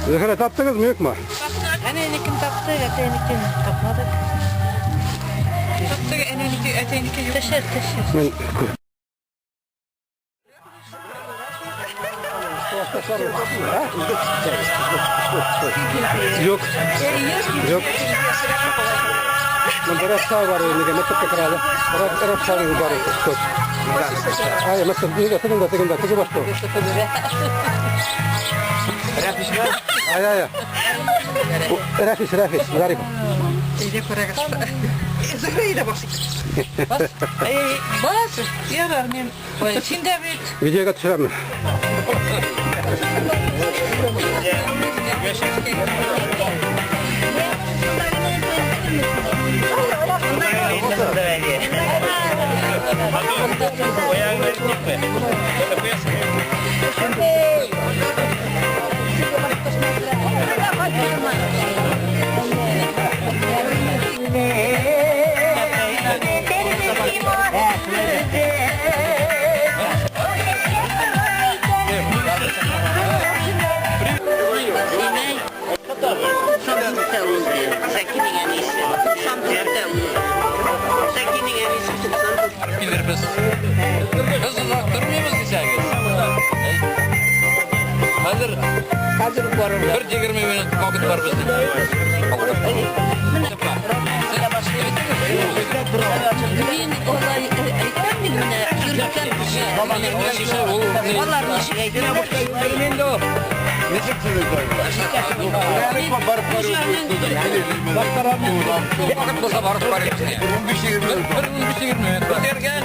Zehra tattınız mı yok mu? Enenikin taptı, eteğinikin tapmadık. Taptı, eteğiniki yok. Teşer. Yok. Yok. Beras sağ var öyle gene tık kralı. Beras sağ var koç. Ay mesela bir tıkında tıkı başto. Ay. Rafis garip. İyice koragas. Zahreyi de basık. Bas. Yarar men. Şimdi bir Videoya düşürəm. Hazır varım. Bir 20 minut vakit var bizde. Bugün olay ayıktan bilimine yürürken bir şey. Vallahi bir şey. Vakit olsa varıp var hepsine. Bir şey girmiyor. Ergen.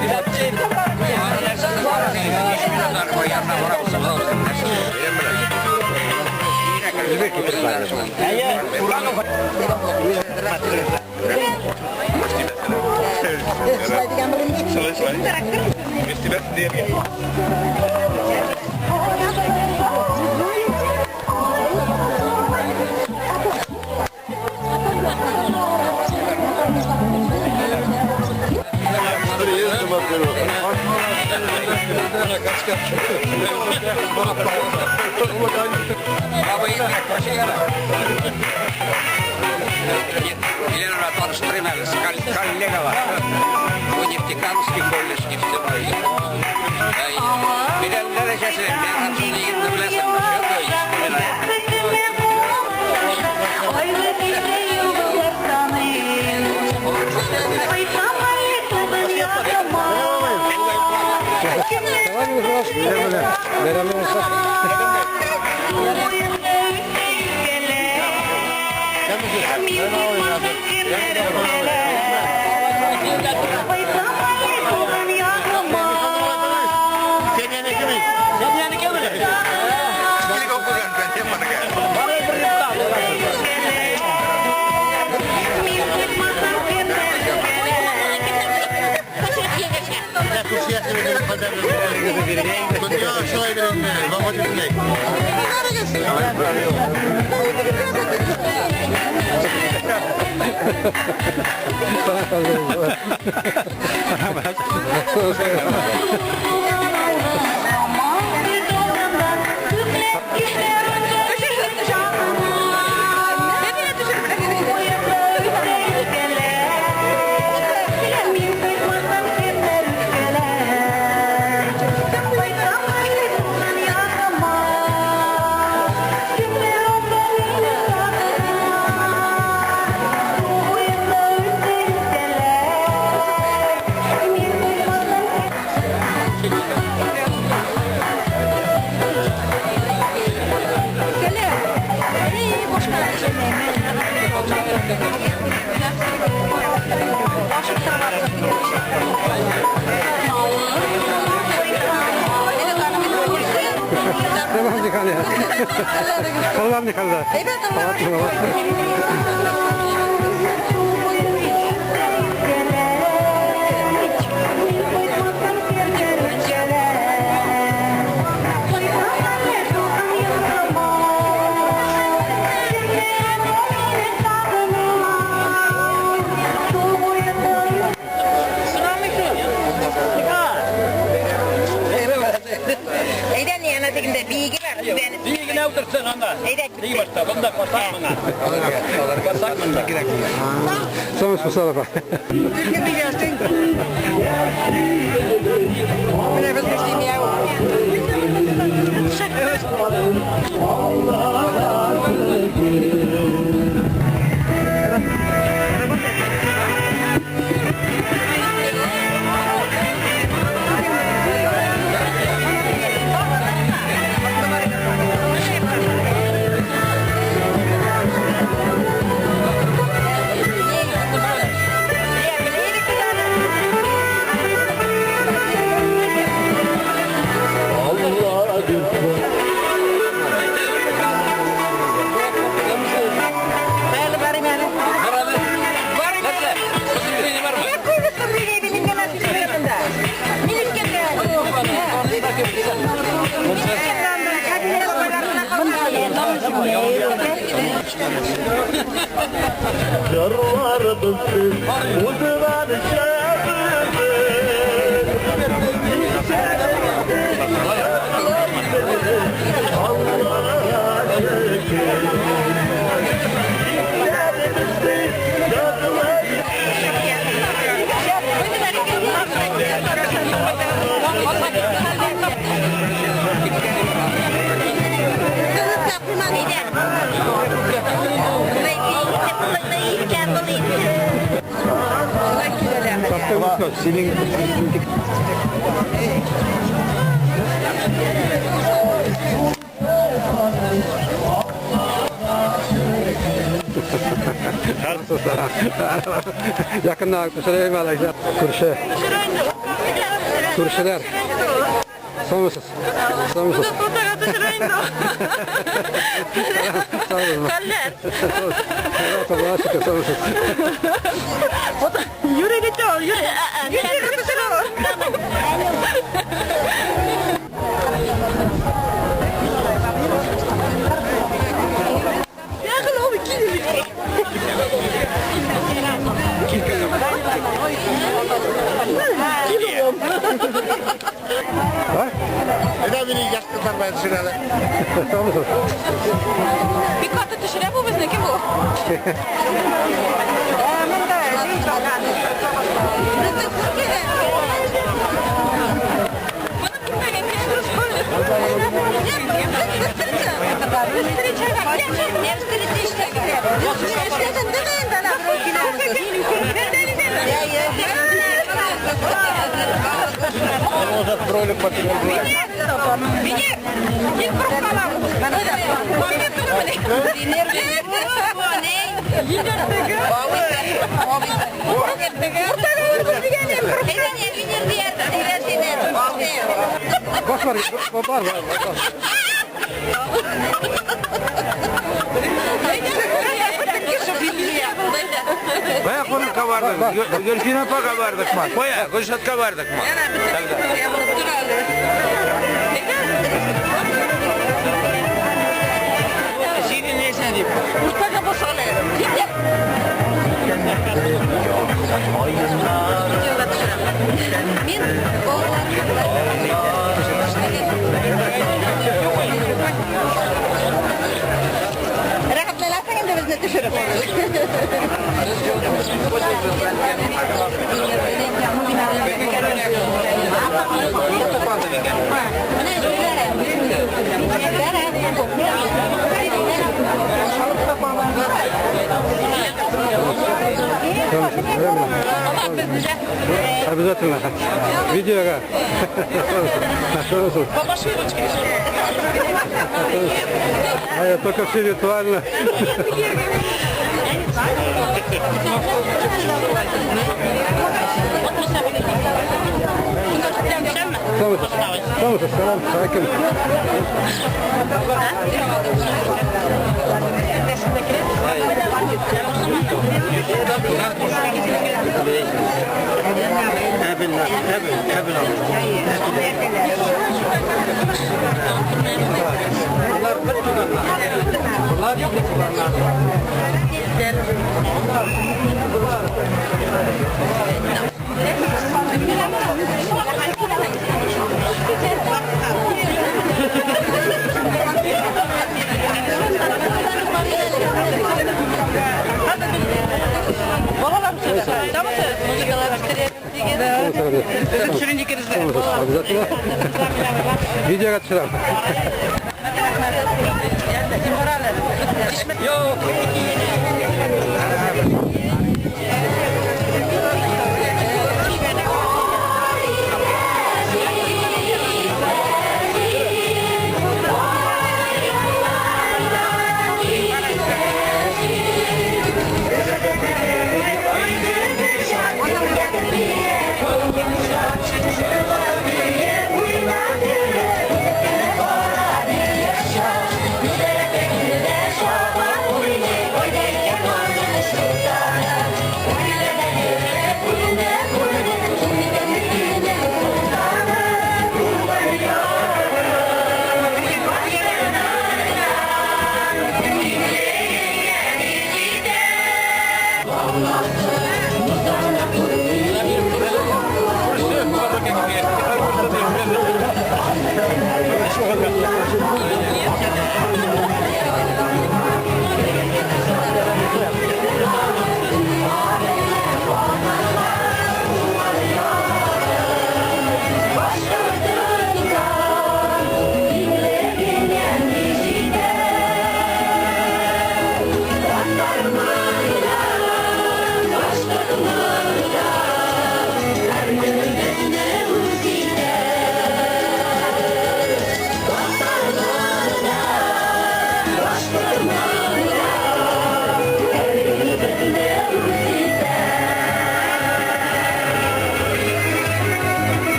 Елена Торштрина, коллега, у нефтекамский колледж нефтяной. Bilenlere kesin, ben açını yiyip bilesin. Sana kaldırırız. Tamam dikkat ya. Allah'ım dikkat ya. Eyden yana dikinde bilgi var beni. Bilgi ne otursun onda? İyi başta, bunda kosak bana. Kosak bunda. Somos kusura bak. Ülke bir gelsin. Böyle bir şey ya. Yarlar bıktı, uzulan Senin yakında söyleyeyim arkadaşlar. Kurşe. Kurşeler. Somosuz. Somosuz. Kaller. Allah'a şükür somosuz. Yürü git ol, yürü. Yürü git ol. Eda beni yaktılar ben sırada. Somosuz. Bir katı düşüre bu bizdeki bu. Boş ver, var. Baya konu kabardık. Görüşüne pa kabardık mı? Koya, görüşüne kabardık mı? Şimdi neyse diyeyim? Mustafa boşalıyor. Videoga düşürəm. Men Rahatlanarsan endi bizni düşürüp. Обязательно. Видео. А я только все виртуально. Tamam, selam, sakin. Обязательно. Видео отсюда.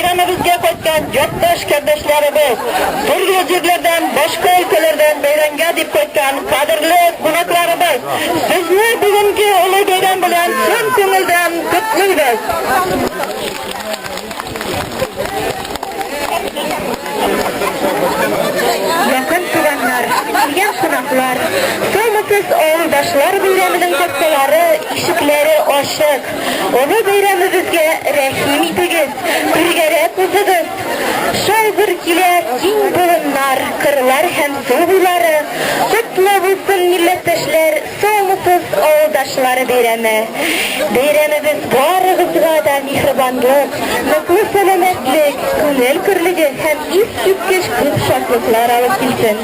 bayramimizga qo'ygan yurtdosh qardoshlarimiz, turli yerlardan, boshqa ülkelerden bayramga deb qo'ygan qadrli qonaqlarimiz, sizni bugungi ulug' bayram bilan chin ko'ngildan qutlaymiz. Yakın turanlar, yan qonaqlar, so'msiz oildoshlar bayramining kattaları, eshikleri ochiq. Onu bayramimizga rahim etigiz, birgarak o'tadiz. Sho'g'ir kelar keng bo'linlar, qirlar ham suvlari. Qutlug' bo'lsin millatdoshlar, so'msiz oildoshlar bayrami. Bayramimiz barig'izga da mehribonlik, nuqul salomatlik, ko'ngil kirligi ham is-yutkish shodliklar olib kelsin.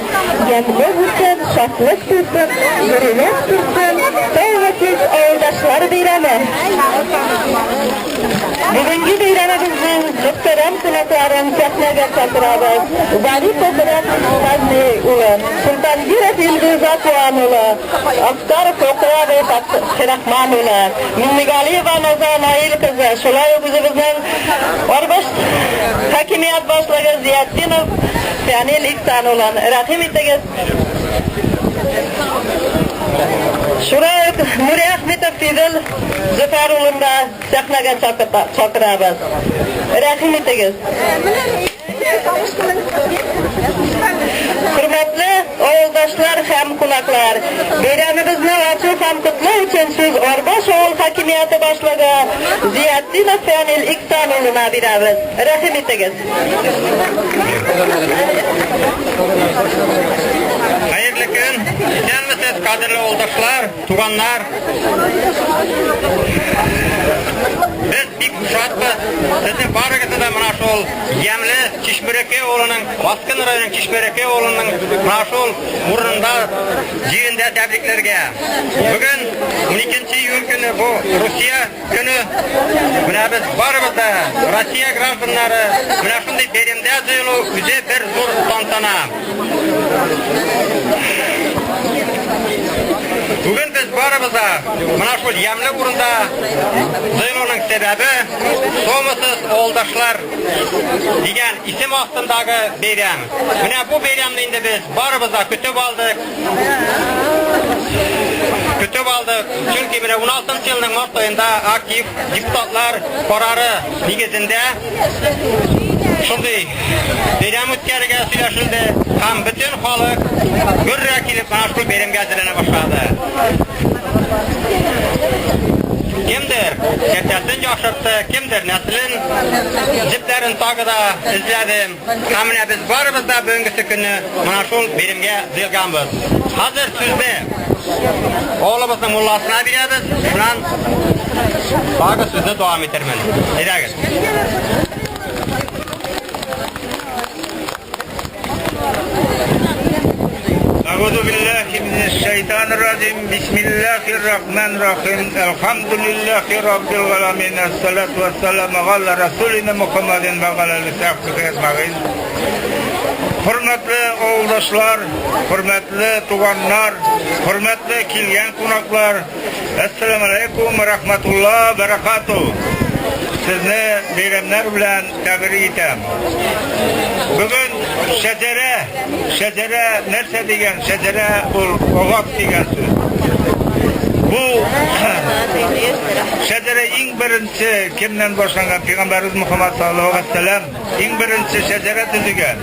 Yangi bo'lsin, shodlik bo'lsin, birlik tursin, so'msiz oildoshlar bayrami. Bugungi bayramimizning muhtaram qonaqlarini sahnaga chaqiramiz. Vali Qudrat Fazli o'g'li, Sultongirov Ildiz Aqvanova, Asqar Qo'qirov Shirahmonova, Minnigaliyeva Nazar Nail qizi, shular o'zimizning Orbosh hokimiyat boshlig'i Ziyoddinov Fanil Ihsonovlar rahim etigiz. Şuraya Nuri Ahmetov Fidel Zafarovlarni sahnaga chaqiramiz. Rahim etigiz. Hurmatli oildoshlar ham qonaqlar, bayramimizni ochiq ham qutlov uchun siz Orbosh o'g'il hokimiyati boshlig'i Ziyoddinov Fanil Ihsonovlarni beramiz. Rahim etigiz. Hayırlı gün, gelmesiz qadrli oğuldaşlar, tuğanlar. Biz bir kuşatbız, sizin barıgısı da mana şol Yemli Çişmereke oğlunun, Baskın rayonun Çişmereke oğlunun mana şol murnunda jiyinde tebriklerge. Bugün 12. iyun günü bu Rusya günü. Buna biz barımız da Rusya granzınları buna şunday berimde zeylu bize bir zor tantana. Bugün biz barımıza mana şol Yemli urunda zeylu'nun sebebi so'msiz oğuldaşlar degan isim ostindagi bayram. Mana bu bayramni endi biz barımıza kutib oldik. Çünkü 16 yılın mart ayında aktif deputatlar kararı negizinde şunday bayram o'tkazishga söylashildi. Ham bütün xalq gurra kelib mana shu bayramga hazırlana boshladi. Kimdir ertasini yoshirdi, kimdir naslin jiplerin tagida izladim. Hamma biz barimiz da bugungi kuni mana shu bayramga yig'ilganmiz. Hozir sizni oğlumuzning mullasına beramiz. Shundan tag'i sizni davom ettirman. Aytagin. أعوذ بالله من الشيطان الرجيم بسم الله الرحمن الرحيم الحمد لله رب العالمين الصلاة والسلام على رسولنا محمد وعلى آله وصحبه أجمعين. Hürmetli oğuldaşlar, hürmetli tuğanlar, hürmetli kelgan qonaqlar, assalomu alaykum va rahmatullohi va barakatuh. Sizni bayramlar bilan tabrik etaman. Bugun shajara narsa degan, shajara ul og'oq degan so'z. Bu shajara eng birinchi kimdan boshlangan? Payg'ambarimiz Muhammad sallallohu alayhi vasallam eng birinchi shajara tuzigan.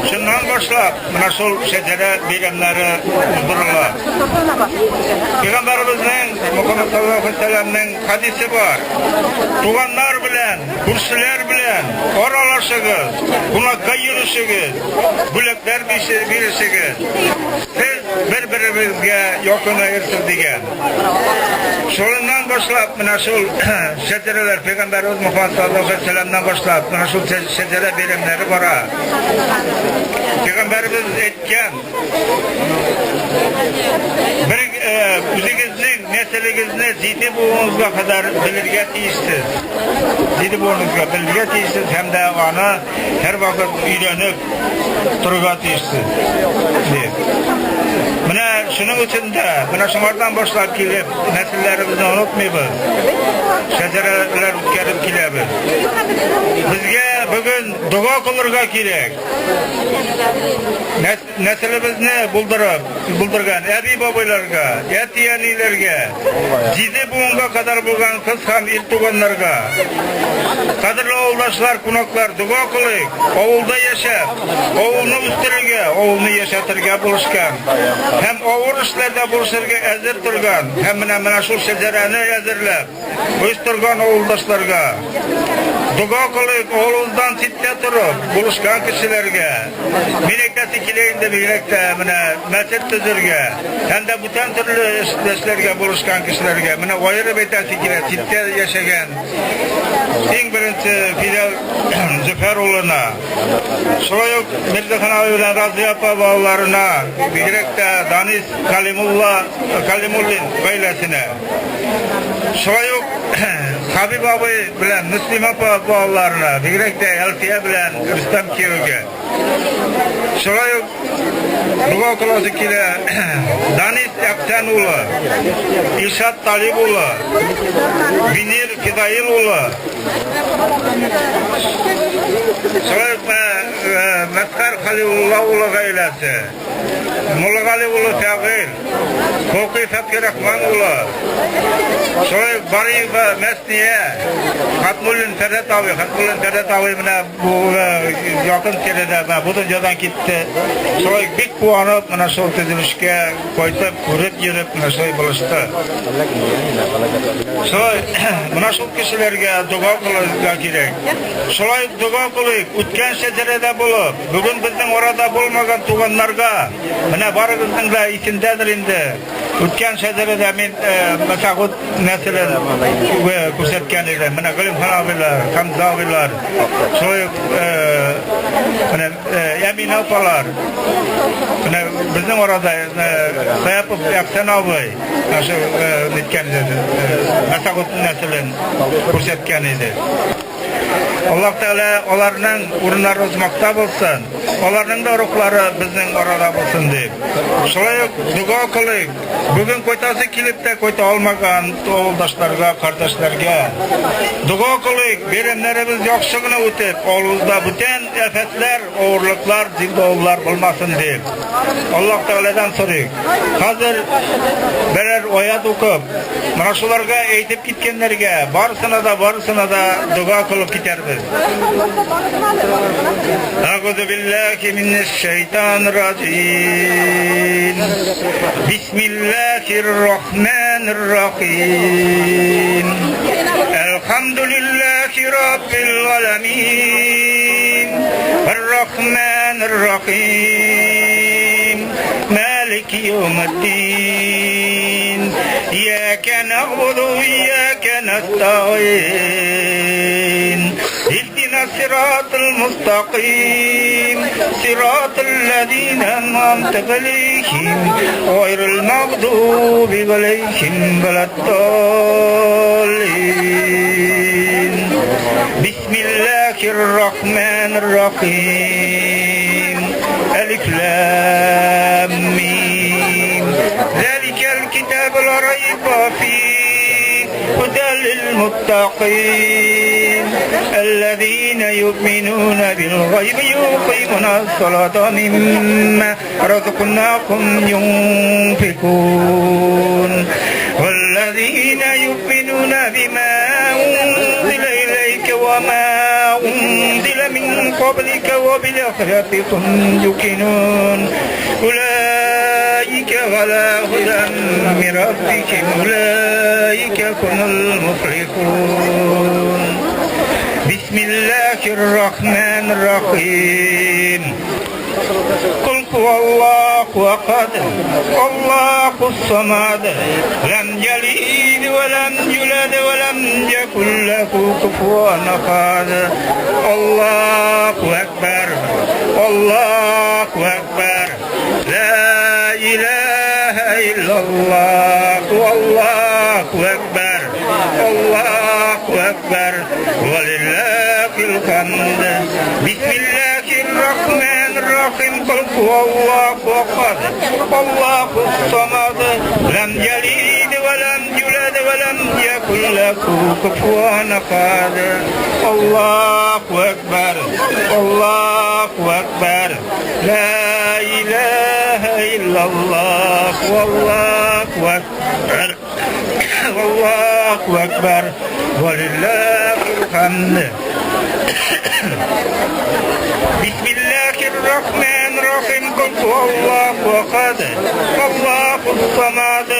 Shundan boshlab mana shu shajara bayramlari uzdiriladi. Payg'ambarimizning Muhammad sallallohu alayhi vasallamning hadisi bor. Tuğanlar bilan, kurslar bilan oralashingiz, bunaqa yurishingiz, bulaklar berishingiz, siz bir-biringizga yoqinaysiz degan. Şundan boshlab mana shu shajaralar Payg'ambarimiz Muhammad sallallohu alayhi vasallamdan boshlab mana shu shajara bayramlari bor. Payg'ambarimiz aytgan bir o'zingizning naslingizni zidi bo'g'ingizga qadar bilirga tegishsiz. Zidi bo'g'ingizga bilirga tegishsiz hamda ona har vaqt uylanib turga tegishsiz. Mana shuning uchun da mana shunlardan boshlab kelib nasllarimizni unutmaymiz. Shajaralar o'tkazib kelamiz. Bizga bugün dua kılırga kirek. Nesilimizni buldurgan abi babaylarga, yetiyanilerge, jidi bugunga kadar bo'lgan qiz ham il tuganlarga, qadrli ovuldoshlar, kunoklar, dua qiling. Ovulda yashab, ovulni o'stirga, ovulni yashatirga bo'lishgan, ham og'ir ishlarda bo'lishga azir turgan, ham mana shu shajarani azirlab, o'stirgan ovuldoshlarga dua qiling. Ovuldan chetda turib bo'lishgan kishilarga, menakasi kelayinde menakda mana masjid tuzurga, hamda butun turli ishlarga bo'lishgan kishilarga, mana ayirib aytasi kerak, chetda yashagan eng birinchi Fidel Zafarovlarına, Şoyuk Mirzaxonovi bilan Raziya opa bolalarına, Bigrekda Danis Kalimullin oilasine, Şoyuk Habib abi bilan Muslim opa bolalarına, Bigrekda Elfiya bilan Rustam kuyovga, Şoyuk dua qilasi kela Danis Aqsanuli, Ilshad Talibuli, Binir Fidoiluli, Şoyuk Mazhar Halilulloh oilasi, Mulg'aliuli Fag'il, Qo'qiy Fatkirahmonuli, Şoyuk Bariyeva Masniya, Xatmullin Feratovi bilan bu yaqin kelada butun joydan ketdi. Şoyuk bek quvonib mana shu tuzilishga qo'yib ko'rib yurib mana shu bo'lishdi. Şoyuk mana shu kishilarga duo qilishga kerak. Şoyuk duo qiling. O'tgan shajarada bo'lib, bugun bizning orada bo'lmagan tuganlarga mana baribizning da isindadir endi. O'tgan shajarada men Mas'ud naslini ko'rsatgan edim. Mana G'alimxonovilar, Hamzavilar, Şoyuk mana Yamin opalar, mana bizning orada Sayapov Aqsanovi shu netgan edi. Mas'ud naslini ko'rsatgan edi. Allah Teala onlarning o'rinlari o'zmoqda bo'lsin. Onlarning da ruhlari bizning orada bo'lsin deb. Shulay duo qiling. Bugun qo'ytasi kelibdi, qo'yta olmagan ovuldoshlarga, qardoshlarga duo qiling. Berimlarimiz yaxshigina o'tib, oldimizda butun afatlar, o'g'irliklar, jildovlar bo'lmasin deb. Alloh Teala'dan so'raylik. Hozir birer oyat o'qib, mana shularga aytib ketganlarga barisini da duo qilib ketarmiz. A'udhu billahi minash shaytonir rojim. Bismillahirrahmanirrahim. Alhamdulillahi rabbil alamin. Arrahmanir rahim. Maliki yawmiddin. Iyyaka na'budu wa iyyaka nasta'in. اهدنا الصراط المستقيم صراط الذين أنعمت عليهم غير المغضوب عليهم ولا الضالين. بسم الله الرحمن الرحيم. ألف لام ميم. ذلك الكتاب لا ريب فيه هدى للمتقين الذين يؤمنون بالغيب يقيمون الصلاة مما رزقناهم ينفقون والذين يؤمنون بما أنزل إليك وما أنزل من قبلك وبالآخرة هم يوقنون أولئك على هدى من ربهم أولئك هم المفلحون. بسم الله الرحمن الرحيم. قل هو الله أحد الله الصمد لم يلد ولم يولد ولم يكن له كفوا أحد. الله أكبر الله أكبر لا إله إلا الله والله أكبر الله أكبر ولله الحمد. بسم الله الرحمن الرحيم. قل هو الله أحد الله الصمد لم يلد ولم يولد ولم يكن يكن له كفوا أحد الله أكبر الله أكبر لا إله إلا الله والله أكبر الله أكبر ولله الحمد بسم الله الرحمن الرحيم قل هو الله أحد الله الصمد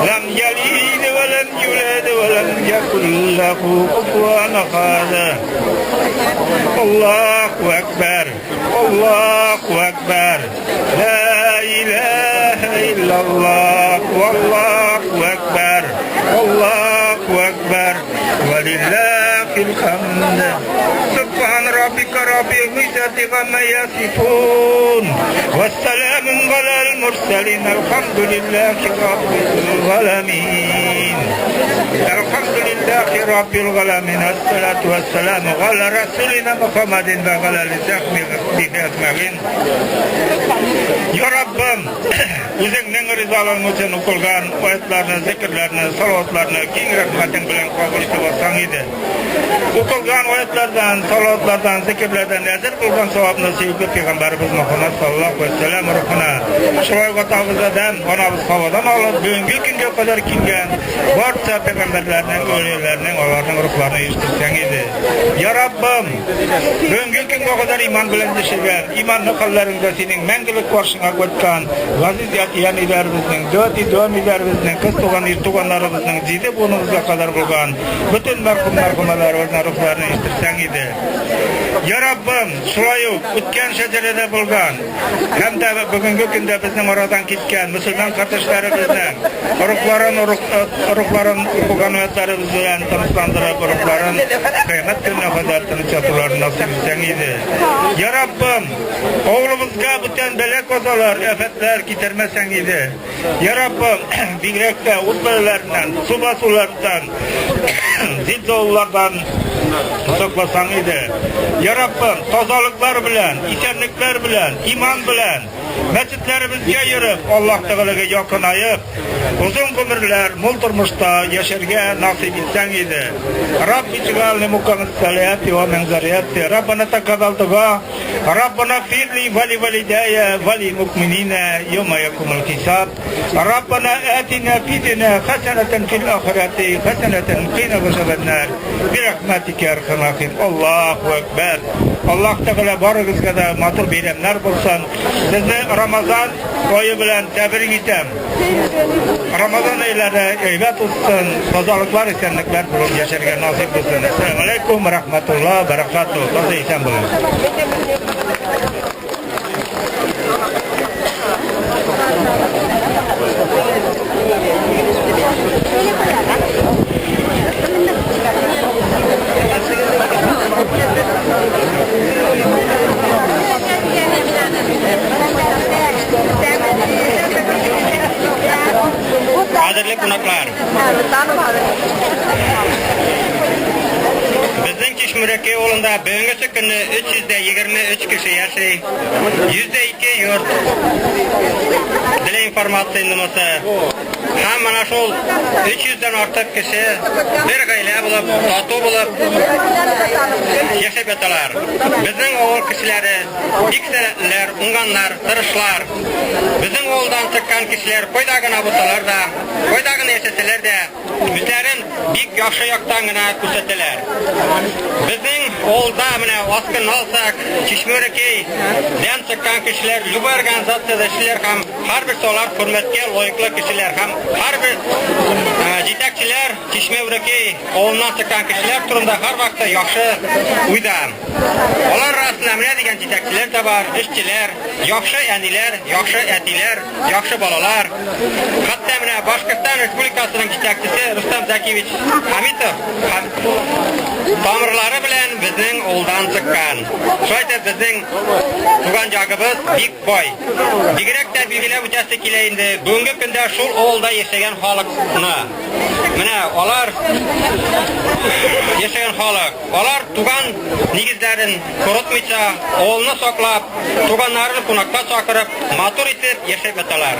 لم يلد ولم يولد ولم يكن له كفوا أحد الله أكبر الله أكبر لا إله إلا الله والله أكبر الله أكبر ولله الحمد سبحان ربك رب العزة عما يصفون والسلام على المرسلين الحمد لله رب العالمين الحمد لله رب العالمين الصلاة والسلام على رسولنا محمد وعلى آله وصحبه أجمعين Ya Rabbim, o'zingning rizoligi uchun o'qilgan oyatlarni, zikrlarni, salatlarni keng rahmating bilan qabul qilib olsang edi. O'qilgan oyatlardan, salatlardan, zikrlardan ajr qilgan savobni sevgi payg'ambarimiz Muhammad sallallohu alayhi vasallam ruhuna, Shurayh otamizddan, onamiz Havodan olib bugungi kunga qadar kelgan barcha payg'ambarlarning, o'lilarning, ularning ruhlarini eshitsang edi. Ya Rabbim, bugungi kunga qadar iymon bilan yashagan, iymonning qalblaringda sening mangulik boshingga qo'ygan aziz yaqinlarimizning, duomilarimizning, qiz tuganlarimizning jidi bunimizga qadar bo'lgan butun marhumalar va ruhlarini eshitsang edi. Ya Rabbim, shulayı o'tgan shajarada bo'lgan hamda bugungi kunda bizning oradan ketgan musulmon qardoshlarimizni ruhlarini o'qiganlarimiz bilan tinchlantirib, ruhlarini qiyomat kunida qadar tinchlantirishni nasib etsang edi. Ya Rabbim, o'g'limizga butun bela qazolar, ofatlar ketirmasang edi. Ya Rabbim, bigrakda o'tlardan, subasulardan, zilzollardan saqlasang edi. Ya Rabbim, tozalıklar bilan, esenliklar bilan, iman bilan masjidlarimizga yurib, Alloh taolaga yaqinayib, uzun umrlar, mo'l turmushda yasharga nasib etsang edi. Rabbi ij'alni muqamis salati va min zariyati. Rabbana taqabbal du'a. Rabbana firli va li walidayya va lil mu'minina yawma yaqumul hisab. Rabbana atina fid dunya hasanatan fil akhirati hasanatan wa qina azaban nar. Bi rahmatika ya arhamar rahim. Allahu akbar. Alloh taolo barig'izga da matur bayramlar bo'lsin. Sizni Ramazon oyi bilan tabrik etam. Ramazon oylari ibodat olsun, tozalıklar, esenliklar bilan yasharga nasib bo'lsin. Assalomu alaykum va rahmatullohi va barakatuh. Toza esan bo'ling. Qadrli qonaqlar, bizning Chishmiraka yo'lida bugungi kunda 323 kishi yashay, 102 yurt. Dile informatsiya nimasi? Ham mana shu 300 dan ortiq kishi bir oila bo'lib, totuv bo'lib yashab o'tadilar. Bizning o'g'il kishilari, keksalar, unganlar, tirishlar, bizning o'g'ildan chiqqan kishilar qo'ydagina bo'lsalarda, qo'ydagina yashasalarda, bizlarin bik yaxshi yoqdangina ko'rsatdilar. Bizning o'g'ilda mana oskin olsak, Chishmiraka dan chiqqan kishilar, yuborgan zatlar ham har bir so'lar hurmatga loyiqli kishilar ham har bir yetakchilar Chishmiraka o'g'ildan chiqqan kishilar turida har vaqtda yaxshi uyda. Ular orasida nima degan yetakchilar da bor, ishchilar, yaxshi anilar, yaxshi atilar, yaxshi bolalar. Hatto mana Boshqirdiston Respublikasining yetakchisi Rustam Zakiyevich Hamidov tomirlari bilan bizning o'g'ildan chiqqan. Shoyda bizning tugan joyimiz bik boy. Digrakda belgilab o'tasi kelayindi. Bugungi kunda shu o'g'ilda yashagan xalqni mana ular yashagan xalq, ular tugan negizlarin ko'rotmicha o'g'ilni saqlab, tuganlarini qonaqqa chaqirib, matur etib yashab o'tadilar.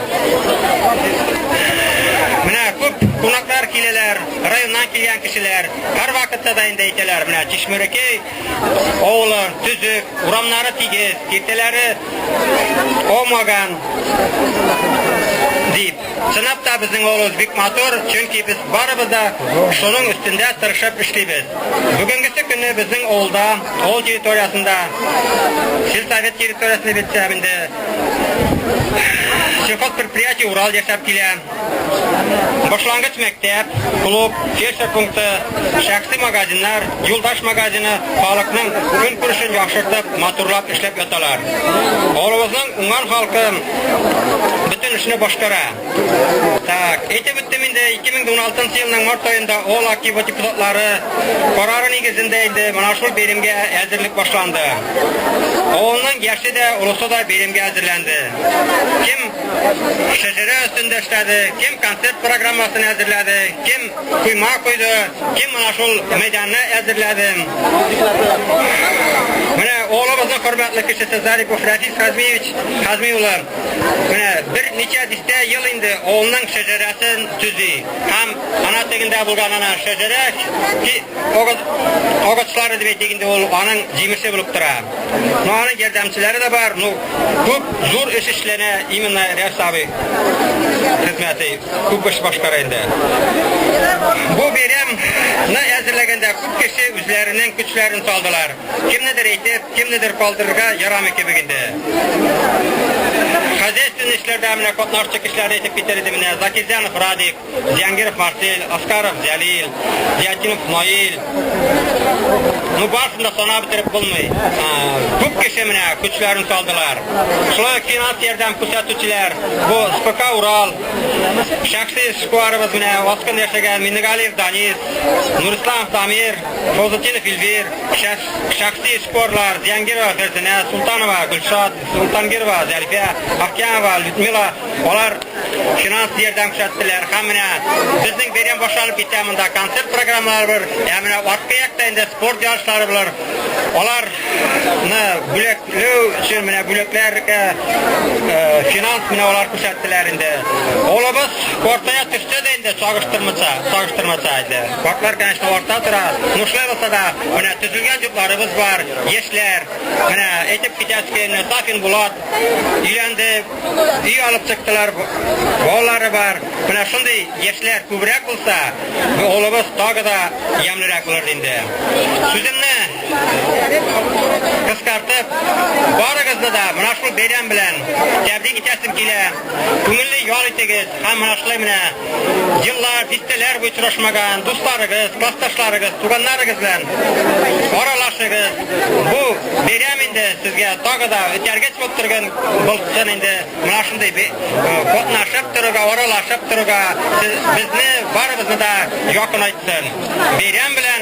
Mana ko'p qonaqlar keladilar. kişiler, rayondan kelgan kişiler her vaqtda da indi aytdilar, mana Chishmerekey oğlu tüzük, uramlari tigiz, ketelari olmagan deyip sınıfta bizim oğlumuz bek motor, çünkü biz barımız da şunun üstünde tırışıp işleybiz. Bugünküsü günü bizim oğulda, oğul teritoriyasında, Сельсовет территориясында бетсәмінде сельхозпредприятие Урал яшап килә. Башлангыч мәктәп, клуб, фельдшер пункты, шәхси магазиннар, юлдаш магазины халыкның көн күрешен яхшыртып, матурлап эшләп яталар. Авылыбызның уңган халкы bütün işini башкара. Так, әйтеп үттем инде 2016 елның март айында ул актив депутатлары карары нигезендә инде менә шул бәйрәмгә әзерлек башланды. Onun yaşı da ulusu da birimge hazırlandı. Kim şecere üstünde işledi, kim konsert programmasını hazırladı, kim kuyma koydu, kim aşul meydanını hazırladı. Mene oğlumuzun hürmetli kişisi Zaripov Rafiz Hazmiyoğlu. Mene bir neçe diste yıl indi oğlunun şeceresini tüzü. Hem ana teginde bulganana şecere ki oğaçları dibettiğinde onun cimişi bulup durar. Onun yardımcıları da var. Çok zor iş işlerine imенно Rəsabi hizmeti çok iş başkarıydı. Bu bayramı hazırlaganda çok kişi özlerinin güçlerini saldılar. Kim nedir eğitip, kim nedir kaldırırga yaram ekibiginde. Хозяйственный işlerde amına katnaşçı kişiler etip bitirdi mine. Zakirjanov Radik, Ziyangirov Marcel, Askarov Zalil, Ziyatinov Nail. Bu başında sana bitirip bulmayı. Çok kişi mine güçlerini saldılar. Şöyle finans yerden kusatüçüler, bu SPK Ural, şahsi şkuarımız mine, Vaskın yaşayan Minigaliyev Daniz, Nurislam Samir, Pozitinov İlvir, şahsi şkuarlar, Ziyangirova Ferzine, Sultanova Gülşat, Sultangirova Zarife, Akyanova, Lyudmila, olar finans yerden kusattılar. Hamine bizning bergan boşlanıp bitamında konsert programmaları var. Hamine orqa yakta indi sport yarışları var. Olarni bulekleu üçün mine buleklerga finans mine olar kusattılar indi. Oğlumuz ortaya düşse de indi çağıştırmaça indi. Baklar kanışta orta tura. Nuşlay olsa da mine tüzülgen yurtlarımız var. Yeşler, mine etip gidesken Safin Bulat üylendi, üy alıp çıktılar. Oğulları var. Mine şunday yeşler kübrek olsa oğlumuz dağı da yemlirak olur indi. Sözümni kıskartıp barıgızda da mına şul beyran bilen tebrik etesim kile. Көңіллі yol etigiz. Hem mına şulay mine yıllar, disteler bu uçuraşmagan dostlarıgız, klastaşlarıgız, tuganlarıgız bilen oralaşıgız. Bu beyram indi sizge dağı da ötergeç bolup turgan bolsun indi. Mına şunday kotnaşıp turuga, oralaşıp turuga bizni barımızı da yakın aytsın. Beyram bilen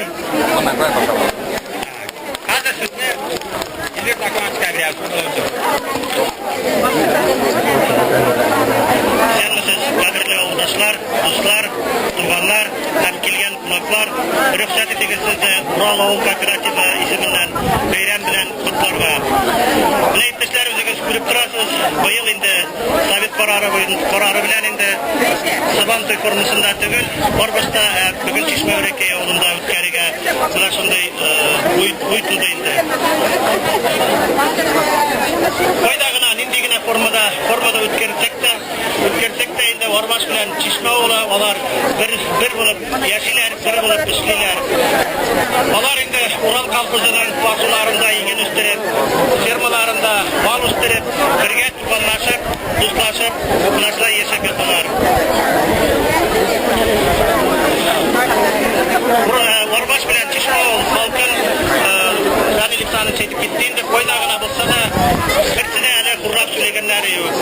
hazır sizni İzlep takıma çıkarıyoruz. Sevgisiz, kadirli oğuldaşlar, dostlar, tuğanlar, hem kelgen konaklar, rüksat etiniz sizni Ural Oğul Kooperativi isiminden beyram bilen kutlarga. Mine ipteşler özünüz görüp turasız, bu yıl indi Sovet kararı bilen indi Saban toy formasında tügül, Orbasta bugün Chishmerekey oğlunda ötkeriga mına şunday uytuldu indi. Koydagına, nindigine formada ötkersek de indi Orbaş bilen Chishme oğlu olar bir bulup yaşiler, bir bulup işliler. Olar indi Ural kalkızının başularında igen üstürüp, firmalarında mal üstürüp, birge tufanlaşıp, dostlaşıp, nasıl yaşap yapılar. Orbaş bilen Chishme oğlu halkın Daniliksanı çekip gittiğinde koydağına bulsa da hepsine ele kurrak söyleyenleri yok.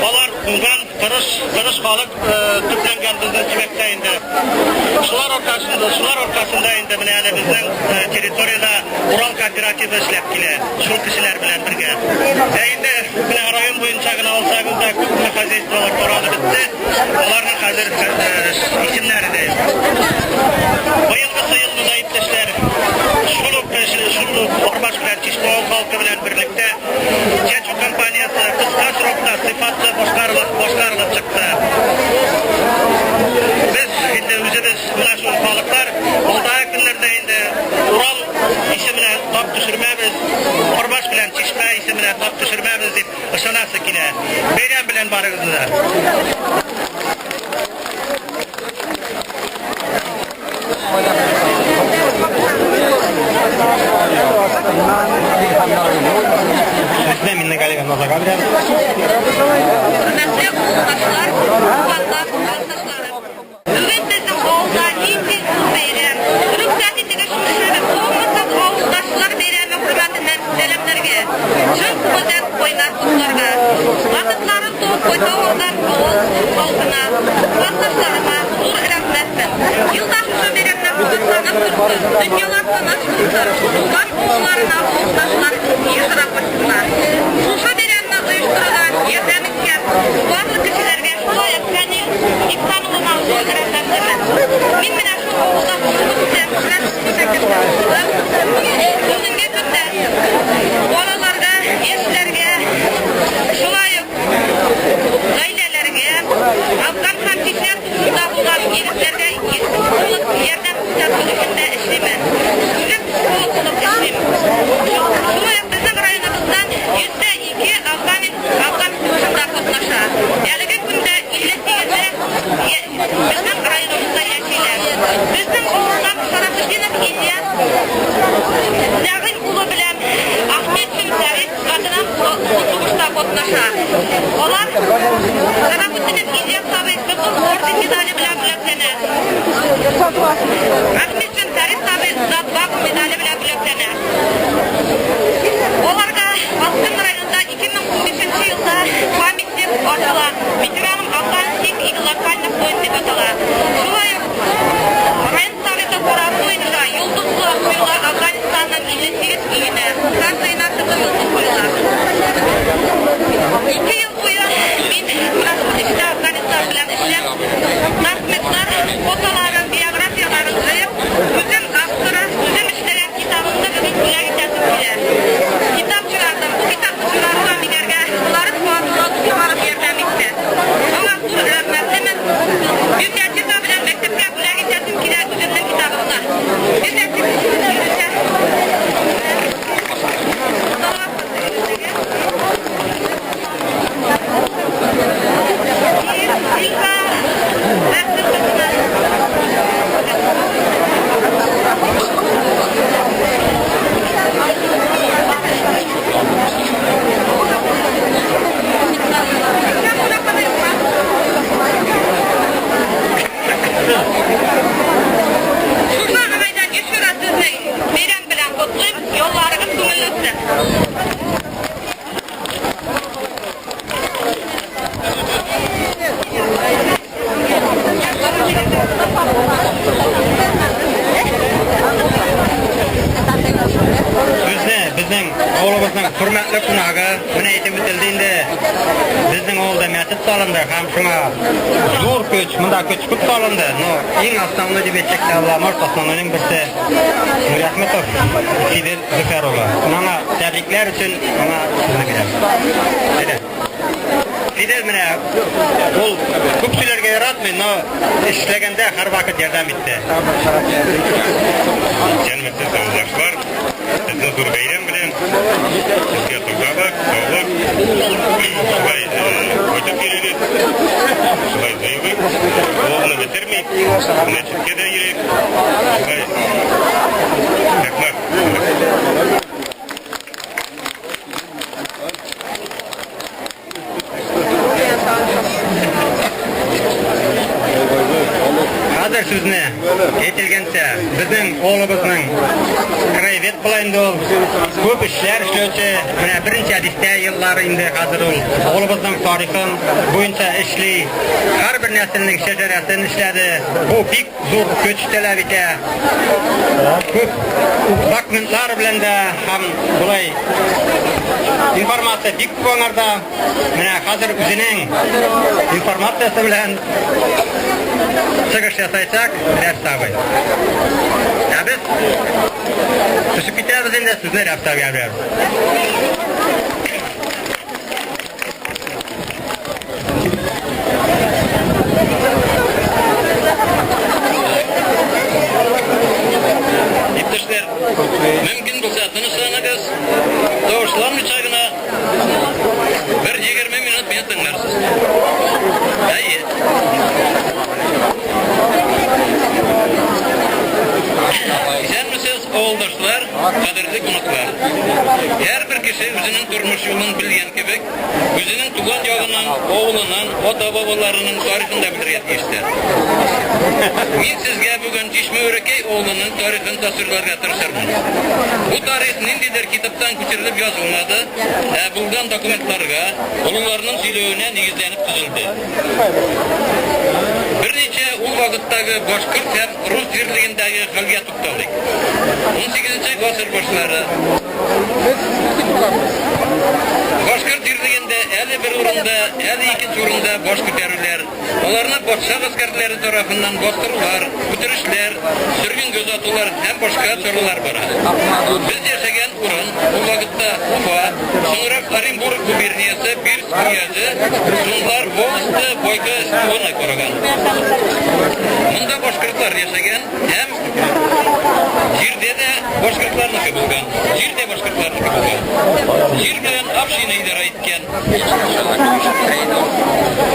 Olar bundan kırış halık tüplengen bizden çimekte indi. Şular ortasında indi mine ele bizden teritoriyada Ural Kooperativi işlep kile. Şul kişiler bilen birge. Indi mine rayon boyunca gına olsağız da köpüne hazeyistiralar koralı bitti. Olarına hazır isimleri de. Bayılgısı yıldızda ipteşler. Şuluk Orbaş bilen Chishme halkı bilen birlikte Çeçu kampaniyası kısa sırokta sıfatlı boşlarılıp çıktı. Biz şimdi özümüz Ramazan abi. Hürmetli yoldaşlar, ufaklar, arkadaşlarım. Bugün bizim oğulda niçin bu beyram? Rüksatetiga şuşurib, olmasız oğuldaşlar beyrami hürmetinden selamlarga. Çün kumadan koynar kutlarga. Vakıtları soğuk koyta oğullar halkına, vatandaşlarıma zor rahmetsin. Yıldaşı şu beyramlar kutsanıp dursun. Dünyalar sanaş kutlar. Tuğdan oğullarına oğuldaşlar yıkırak başsınlar. Şu beyramlar uyuşturulan yerlemizge bazı kişilerge şulay etkenil İstanbul'una zor rahmetsin. Min mine şu oğuldaşlarımızda rahmetsin çekirdim. Bugünkü günde bolalarga, eşlerge, şulay ailelerge, Afgan partisiya tutumda bulan yigitlerge psikolog yerden tutatılışında işleymen. Bugün psikolog olup işleymen. Şulay bizim rayonumuzdan %2 Afgan tutumda katlaşa. Elgi günde 58'i bizim rayonumuzda yaşaylar. Bizim oğuldan Şarafettinov İlyas Zagil ulu bilen Ahmet Sümserit adına tutuşta katlaşa. Olar Şarafettinov İlyas tabi Kızıl Ordu medali bilen bilektener. Ahmet Sümserit tabi Zadbak medali bilen bilektener. Olarga Baskın rayonunda 2015 yılda pamятник açılan veteranım Afganistan İglakalnik oyuncu atılan. Şulay rayon Sovyeti Korabı boyunca yıldızlı koyular Afganistan'dan 58 iyine. Karsayına kızı yıldız koyular. 2 yıl boyu ben işte Afganistan bilen işlem. Narkmetler, fotoların, biyografiyaların kayıp, bizim aktörü, bizim işleyen kitabında bugün güler gitsin bile. Kitap çıkardım, bu kitabı çıkardım ilerge, bunları tuğatına tutarıp yerden bitti. Ama bu öğretmenimin yüzlerce kabilen mektepke güler gitsin kiler güzelinden kitabında. Yüzlerce yürüse. Şuradan aydan geçiyor sizni. Beyram bilen kutlayıp yollarınız ko'ngillisin. Bizning oğlumuzning hurmatli kunagi buni aytib o'tildi. Bizning oğulda masjid solindi, ham shunga zo'r kuch, bunda kuch ko'p solindi. No, eng основной deb aytsak, Alloh o'rtasының birisi Nurahmetov Fidel Zukaro'ga. Mana tabriklar uchun mana sizni beramiz. Fidel mana ol ko'pchilarga yaratmay, no, ishlaganda har vaqt yordam etdi. Hürmetli yoldaşlar, sizni zo'r bayram bilan sizga sog'lik, şulay o'tib keladi. Şulay zayıfı, oğlunu bitirmey, mescidga da yurib, şulay rahmat. Hozir sizni aytilgancha bizning o'g'limizning kravet qilayndi, ko'p ishlar ishlovchi, mana birinchi adishda yillari endi hozir o'g'limizning tarixin bo'yicha ishli, har bir naslning shajarasini ishladi. Bu pik zo'r kuch talab etadi. Ko'p dokumentlar bilan da ham bulay informatsiya pik bo'lganda, mana hozir o'zining informatsiyasi bilan çıkış yasaysak, ders tabi. Ya biz düşüp gidiyoruz indi, sizler ders tabi yapıyoruz. İpteşler, mümkün bulsa tanışlarınız, doğuşlar müçagına bir 20 minut beni dinlersiniz. Hayır. Güzelmisiz oğuldaşlar, kadirli konuklar. Her bir kişi özünün durmuş yolunu bilgen gibi oğullarının tarixini de bildirýär. Men sizge bugün Çişme Örekey oğlunun tarixini tasvirlerge tırışırım. Bu tarih nindidir kitaptan köçürilip yazılmadı. Bulgan dokumentlarga, oğullarının söylöğüne negizlenip tüzüldü. Bir neçe ul vaqtdagi Boşkurt hem Rus dirligindagi halga to'xtaldik. 18-asr boshlari Boşkurt dirliginde 51 o'rinda, 52 o'rinda bosh ko'taruvlar, ularni podsho askarlari tarafından bostiruvlar, o'tirishlar, sürgün gözatuvlar hem boshqa choralar bor. Biz yashagan o'rin bu vaqtda Ufa, so'ngra Orenburg guberniyasi, Birsk uyasi, so'nglar Volostni boyqa o'rnak ko'rgan. Bunda boshqurtlar yashagan hem jirde de boshqurtlarniki bo'lgan. Jirde boshqurtlarniki bo'lgan. Jir bilan Afshina idora etgan.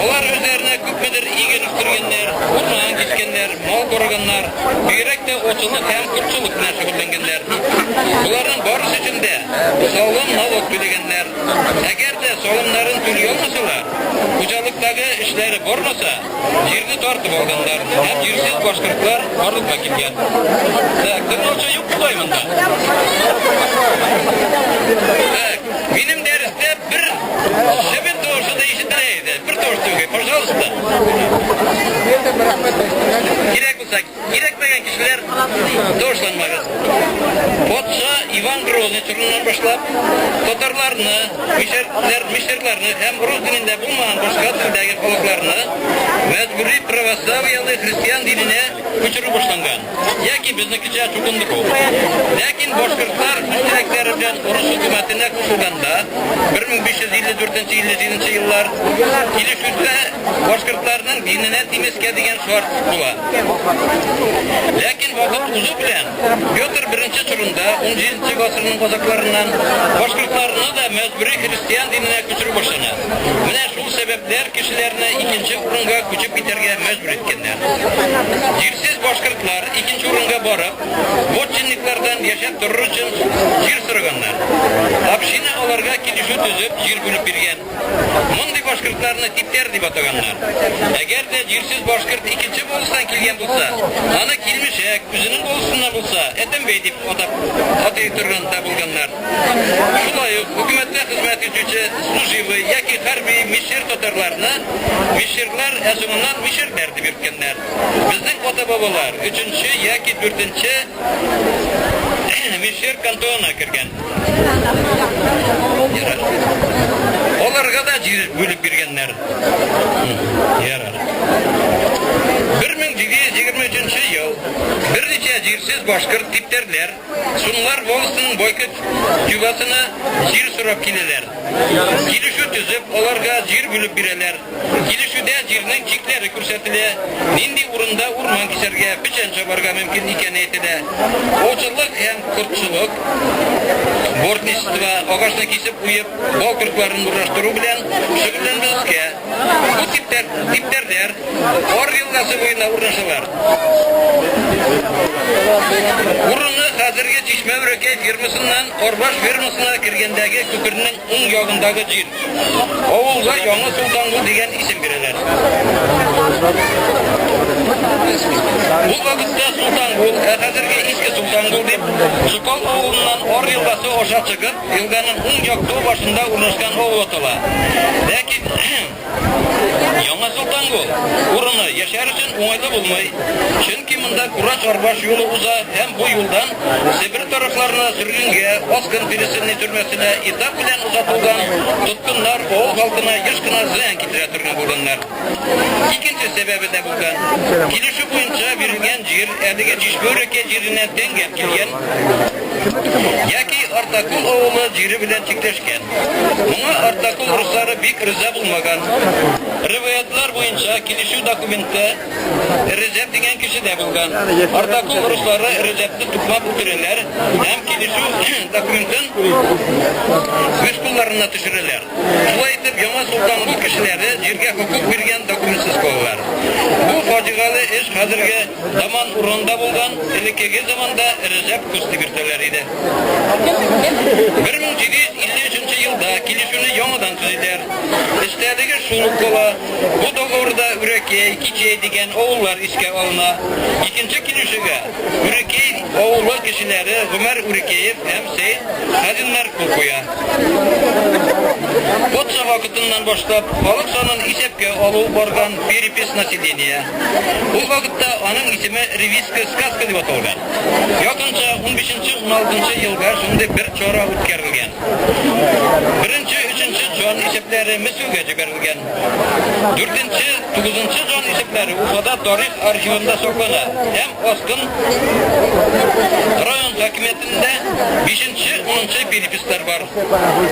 Ular o'zlarini ko'pmedir egilishtirganlar, o'rman kechganlar, mol ko'rganlar, buyrakda o'chilik ham kurchilik bilan shug'ullanganlar. Ularning borish uchunda solim nalog to'laganlar. Agarda solimlarini to'lay olmasalar, xo'jalikdagi ishlari bormasa, yerni tortib olganlar. Ham yersiz boshqurtlar borlikka kelgan. Qilmoqcha yo'q qo'ymanda. Benim derste bir şebet doğrusu da işitileydi. Bir doğrusu yok. Pожалуйста. Gerek olsa, gerekmeyen kişiler doğrulanmaz. Podsho Ivan Grozny türünden başlap, Tatarlarını, Mişerlerini hem Rus dilinde bulmayan başka tildeki halklarını mecburi pravoslaviyalı Hristiyan dinine köçürü başlangan. Yaki biznikice çokunduk o. Lakin boşkırtlar üstelikleri bilen Rus hükümetine koşulganda 1554-57 yıllar Kilişüzde boşkırtlarının dinine temiske degen şart bula. Lakin vakit uzu bilen Pyotr birinci turunda 17. asırının kozaklarından boşkırtlarını da mecburi Hristiyan dinine köçürü başlanır. Mine şu sebepler kişilerine ikinci urunga köçüp biterge mecbur etkenler. Jirsiz boşkırtlar ikinci urunga barıp, botçinliklerden yaşap durur için jir sırganlar. Afshina olarga kilişu tüzüp jir bölüp birgen. Mundi boşkırtlarını tipler dip ataganlar. Eğer de jirsiz boşkırt ikinci bolustan kelgen bulsa, ana kilmişek, üzünün bolusundan bulsa, etembeyi dip atayı turganda bulganlar. Şulayıp, hükümette hizmet etüçü slujivy, yaki harbi Mişir Tatarlarını, Mişirler esumundan Mişir derdi birkenler. Bizden ota babalar, 3. yaki 4. Mişir kantonuna kirgen. Yarar. Olarga da jir bölüp birgenler. Yarar. 1723 yıl bir neçe jirsiz boşkırt tiplerler, sunlar Volost'un boykut yuvasını jir surap kileler. Kilişü tüzüp olarga jir bölüp bireler. Kilişüde jirning çikleri kürsetiler. Nindi urunda urman kişerge biçen çabarga mümkün iken etile. Oçuluk hem kurtçuluk, bortnistva, ağaçını kesip uyup, bol kırklarını uğraştırı bilen şükrlenmezke. Bu tiplerler or yıllası boyuna uğraşırlar. Urunu hazırge Çişme Örekey firmasından Orbaş firmasına kirgendagi kökürünün un yağındagi jir. Oğulga Yangi Sultangul degen isim verirler. Bu vakitte Sultangul, hazırge Eski Sultangul dep, Sukal oğlundan or yıllası oşa çıkıp, yılganın un yaktığı başında uğraşkan oğul otola. Lakin Yangi Sultangul urunu yaşar için oңайлы bulmay. Çünkü bunda Kuraç Orbaş yolu uza hem bu yoldan Sibir taraflarına sürgünge, Oskın Filistinli türmesine itap bilen uzatılgan tutkunlar oğul halkına yışkına ziyan kitire türgün bulunlar. İkinci sebebi de bulgan. Kilişi boyunca verilgen jir, erdige Çişme Örekey jirine dengep kelgen. Yaki Artakul oğulu jiri bilen çikleşken. Buna Artakul Rusları bik rıza bulmagan. Rivayetler boyunca Kilişi dokumentte Recep degen kişi de bulgan. Artakul Rusları Recep'ti tutmak utirerler. Hem Kilişi dokumentin üç kullarına düşürürler. Şulay etip Yangi Sultangul kişileri jirge hukuk bergen dokumentsiz koyarlar. Bu facialı iş hazırge zaman urunda bulgan, ilkegi zamanda Recep Kusti birteler idi. 1753 yılda ayında kilişini yamadan tüzüler. İstediği şuluk kola. Bu doğurda Ürekey, Kiçey degen oğullar iske alına. İkinci kilişige Ürekey oğullar kişileri Ömer Ürekeyev hem Seyit Hazinler Kukuya. Botsa vakıtından başlap balık sanın isepke olup borgan Piripis nasiliniye. Bu vakitte onun ismi Riviska Skaska dip atılgan. Yakınca 15-16 yılga şimdi bir çora ötkerilgen. Birinci, üçüncü jon isepleri Misuga jiberilgen. 4-9 jon isepleri Ufada tarih arşivinde soklana. Hem Oskun rayon hakimiyetinde 5-10 Piripisler var.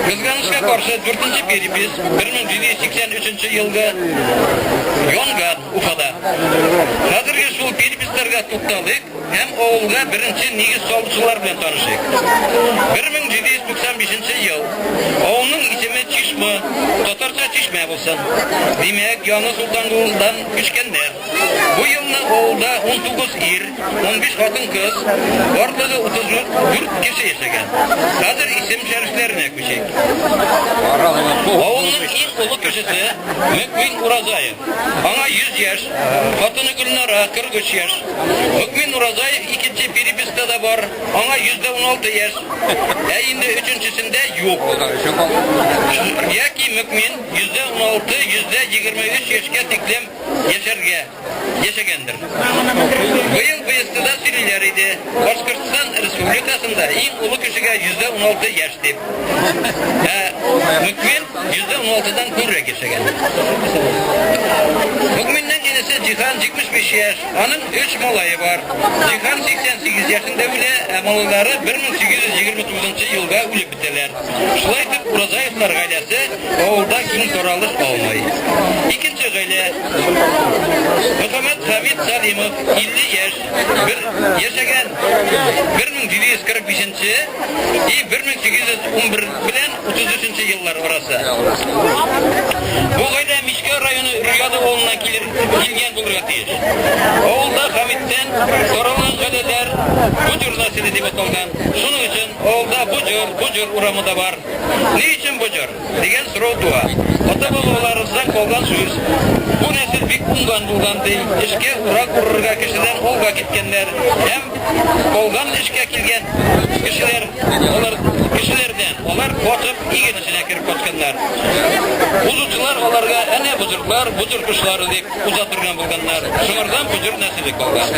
Kızganışka karşı 4. Piripis 1783 yılga yongan Ufada. Hazırki şul Piripislerge tuttalık hem oğulga birinci nigiz solçular bilen tanışık. 1795 yıl oğlunun ismi Çişme, Tatarca Çişme bulsun. Demek Yanı Sultanlı'dan güçkenler. Bu yılın oğulda 19 ir, 15 hatun kız, ortada 34 kişi yaşayan. Hazır isim şeriflerine küçük. Oğlunun ilk ulu kişisi Mükmin Urazayev. Ana 100 yaş, hatunu Gülnara 43 yaş. Mükmin Urazayev ikinci Piripis'te de var. Ana %16 yaş. Şimdi üçüncüsünde yok. Ya ki Mükmin %16, %23 yaşka tiklem yaşagandır. Bu yıl bıyıkta sürüler idi. Başkırtıstan Respublikasında en ulu kişiye %16 yaş deyip. Mükmin %16'dan kurra yaşagandır. Mükmin'den yenisi Cihan 75 yaş. Onun 3 malayı var. Cihan 88 yaşında bile malıları 1829 yılda ölüp biteler. Şulaytıp Urazayevlar gailesi oğulda kim soralır olmayı. İkinci gaile Muhammed Hamid Salimov 50 yaş yaşagan 1745 1811 bilen 33 yıllar orası. Bu gaile Mişke rayonu Rüyada oğluna kilgen bulurga teyir. Oğulda Hamid'den soralığın gaileler Bucur nasili dip atılgan. Şunun için oğulda Bucur uramı da var. Ne için Bucur? Degen soru dua. Ata-babalarımızdan kolgan söz. Bu nesil bik bundan bulgan değil. İşke ura kururga kişiden olga gitkenler. Hem kolgan işke kilgen kişilerden. Onlar koçup igen içine kirip koçkanlar. Uzucular onlarga ene bucur kuşları deyip uzatırgan bulganlar. Şunlardan bucur nesili kolgan.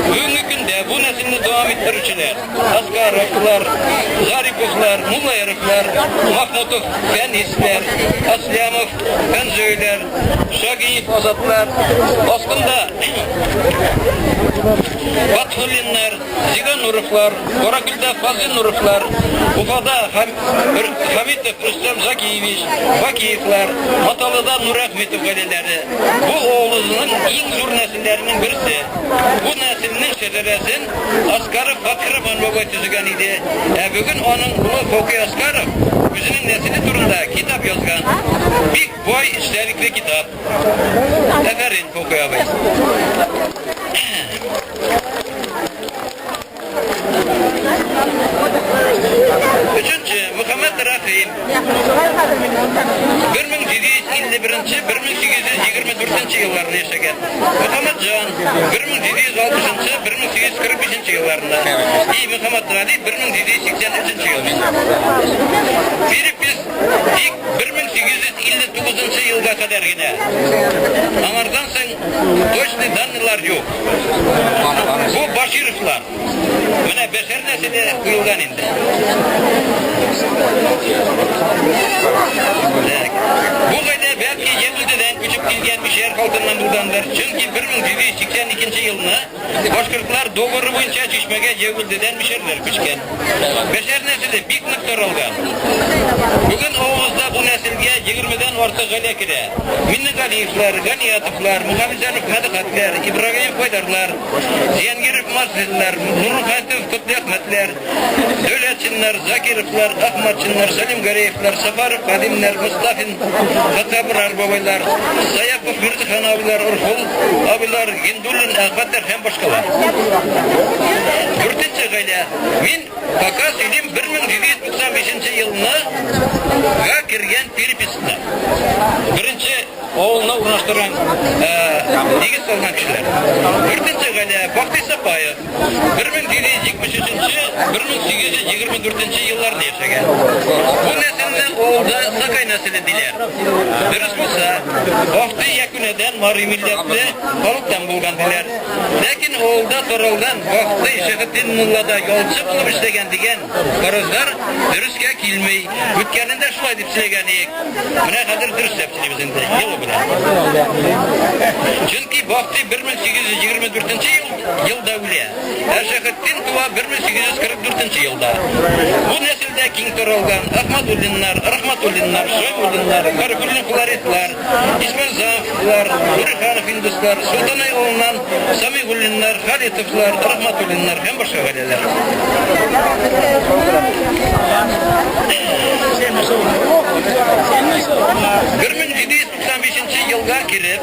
Bugünkü günde bu nesilini devam ettiriciler. Askarovlar, Zaripovlar, Mullayarıklar, Mahmutov, Fenisler, Aslyamov, Fenzöyler, Şagiyev Azatlar, Oskunda Bathulinler, Zigan Nuruflar, Korakül'de Fazil Nuruflar, Ufada Hamitov, Rüstem Zakiyevich, Vakiyevler, Matalı'da Nur Ahmetov galeleri. Bu oğlunun en zor nesillerinin birisi. Bu neslinin şederesin Askarov Fatkırman baba tüzügen idi. Bugün onun ulu Fokuy Askarov özünün nesili turunda kitap yazgan. Bir boy işlerlikli kitap. Eferin Fokuy abi. Üçüncü, Muhammed Rahim 1751-1824 yıllarında yaşayan. Muhammed Can 1760-1845 yıllarında. Muhammed Ali 1783 yılında. Piripis ilk 1859 yılga kadar yine. Amardan sen точный данныlar yok. Bu Başirovlar. Mine beşer nesili kuyulgan indi. Bu gayda belki Yevlide'den küçük kilgen bir şehir halkından bulganlar. Çünkü 1782 yılına Başkırtlar doğru boyunca Çişme'ge Yevlide'den bir şehirler küçükken. Beşer nesili bir nokta olgan. Bugün Oğuz'da bu nesilge 20'den orta gale kire. Minni Galiyevler, Ganiyatovlar, Muhammed Medikatler, İbrahim Koydarlar, Ziyangirov Masjidler, Nurul Hayatov Kutlu Ahmetler, Dövletçinler, Zakirovlar, Ahmetçinler, Salim Gareyevler, Safarov Kadimler, Mustafin, Hatabır Arbabaylar, Sayapov Mirzihan abiler, Urful abiler, Gindullin Ahmetler hem başkalar. Dörtüncü gayle, min Fakas ilim 1795 yılına kirgen peripesinde. Birinci oğluna uğraştıran negiz salgan kişiler. Dörtінші gale Bakti Sapayev 1823-1824 yıllarını yaşagan. Bu nesilden oğulda Sakay nesili diler. Dürüst bolsa, Bakti yakuneden mari milletli halktan bulgan diler. Lekin oğulda toraldan Bakti Şehiddin Mulla'da yolcu bulup işlegen degen karızlar dürüstke kilmey. Bütkeninde şulay dip silegan ek. Mine kadir dürüst sepsilibizinde yılı bilen. Çünkü Bakti 1824 yılda öyle. Şehiddin Tuva 1844 yılda. Bu nesilde king toralgan Ahmadullinlar, Rahmatullinlar, Şoymullinlar, Garifulin Kularitlar, İsmail Zaflar, Nurikhanov Hinduslar, Sultanay oğlunan Samigullinlar, Halitovlar, Rahmatullinlar hem başka galeler. 1795 yılga kirip,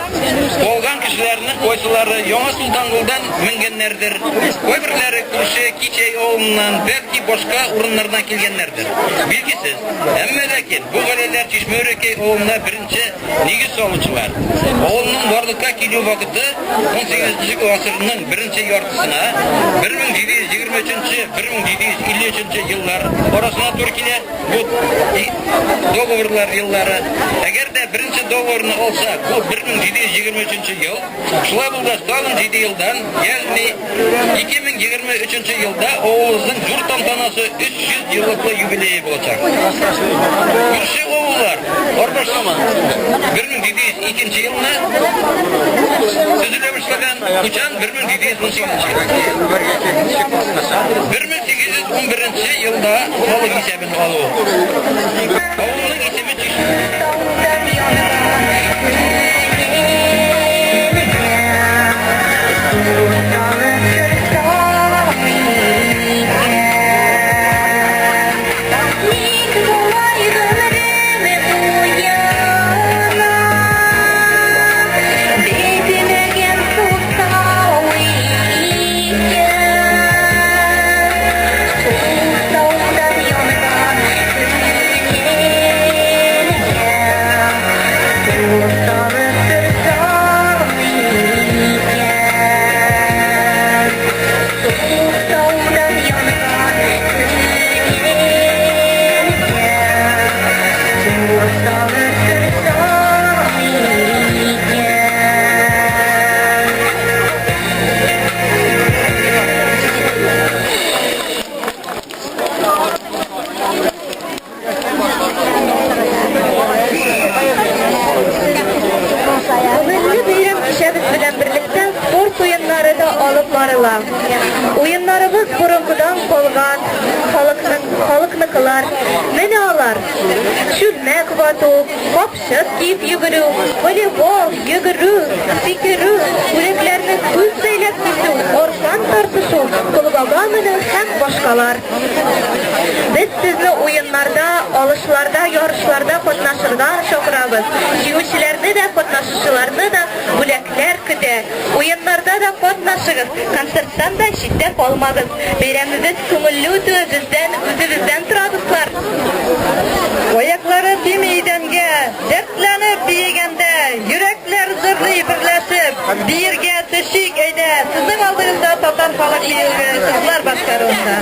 olgan kişilerinin koysuları Yona Sultangul'dan mingenlerdir. Koybirleri Kurşe, Kiçey oğlundan belki başka urunlardan kelgenlerdir. Bilgisiz, emme lakin bu galeler Çeşmeöreke oğluna birinci negiz soluçular. Oğlunun varlıkka keliyor vakiti 18. asırının birinci yartısına 1723-1753 yıllar orasına Türkiye bu dogovorlar yılları. Eğer de birinci dogovorunu olsa bu 1723 yıl, şulay bulda Stalin 7 yıldan, yani 2023 yılda oğuluzun jurt tantanası 300 yıllıklı jubileyi olacak. Kurşe oğullar, Orbaşlama 1702 yılına süzülemişlerden uçan 1718 yıl. 1811 yılda oğlun isabını alıyor. Oğlunun ismi oyunlarımız burunkudan kolgan, halknıkılar, menalar, şülme kıvatu, kapşık giyip yuguru, voleybol, yuguru, fikirü, kuleklerini kuz zeylep tuttu, orkan tartışu, kulbagamını hem başkalar. Biz sizni oyunlarda, alışlarda, yarışlarda katnaşırdan şokırabız. Jüyüşçilerini de katnaşışçılarını da bulekler küde. Oyunlarda da katnaşırız. Konserttan da şiddet olmağız. Beyremimiz kümüllü özümüzden turabızlar. Oyakları bir meydenge, dertlenip biyegende, yürekler zırlayıp birleşip, birge teşvik eyde. Sizin aldığınızda Tatar Falak Kızlar Başkanı'nda.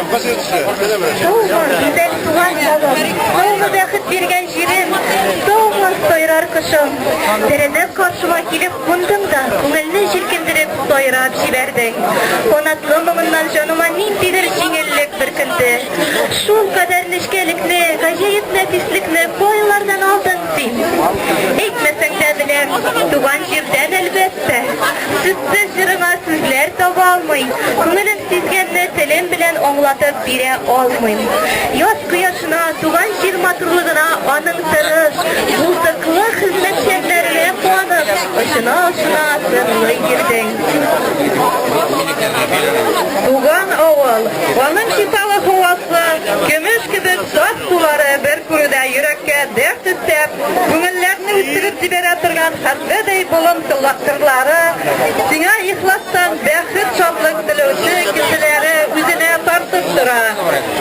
Hocam gazetesi. Güzel tuğan babam, soğuğu vakit vergen jirim, soğuğun soyrar kışım. Terede karşıma gelip kundum da, көңілні желкендіріп soyrap жібердің. Қонатlı мұңынан жаныма нендейдір жеңілlik біркінді. Шул қадар нешкелікні, ғажайып нәфислікні бойлардан алдың сен. Әйтмесең дә білем, туған жерден әлбәтті. Сүтсіз жырыңа сүзлер таба алмай, көңілін сезгенні телем білән аңлатып бере алмайм. Яз құяшына, туған жер матурлығына аның тырыш, бұлтықлы хезмәтчәнләріне қуанып, ұшына сырлы ердің. Туған ауыл, оның шипалы хауасы, көміш кебек зат сулары бір күрді йөрәккә дәрт өстәп, күңелләрне үттереп җибәрә торган хәтледәй болын тыллактырлары, сиңа ихластан бәхет шатлык теләүче кешеләре үзенә тартып тора.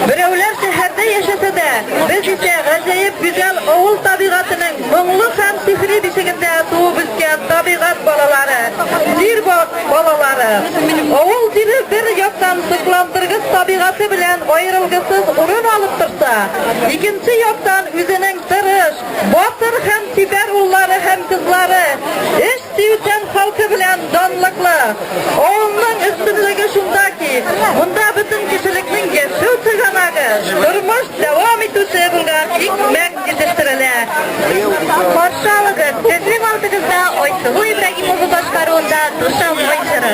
Берәүләр шәһәрдә яшәсә дә, без исә гаҗәеп гүзәл авыл табигатының моңлы һәм сихри бишегендә туып үскән табигат балалары, җир балалары. Авыл җире бер яктан сокландыргыс табигаты белән аерылгысыз урын алып торса, икенче яктан үзенең тырыш, батыр һәм сибәр уллары һәм кызлары эш сөючән халкы белән данлыклы. Авылның өстенлеге шунда ки, монда бөтен кешелекнең яшәү тыганагы, тормыш дәвам итүче булган икмәк җитештерелә. Каршы алыгыз, безнең алдыгызда Айсылу Ибраһимова башкаруында Душа Майсыры.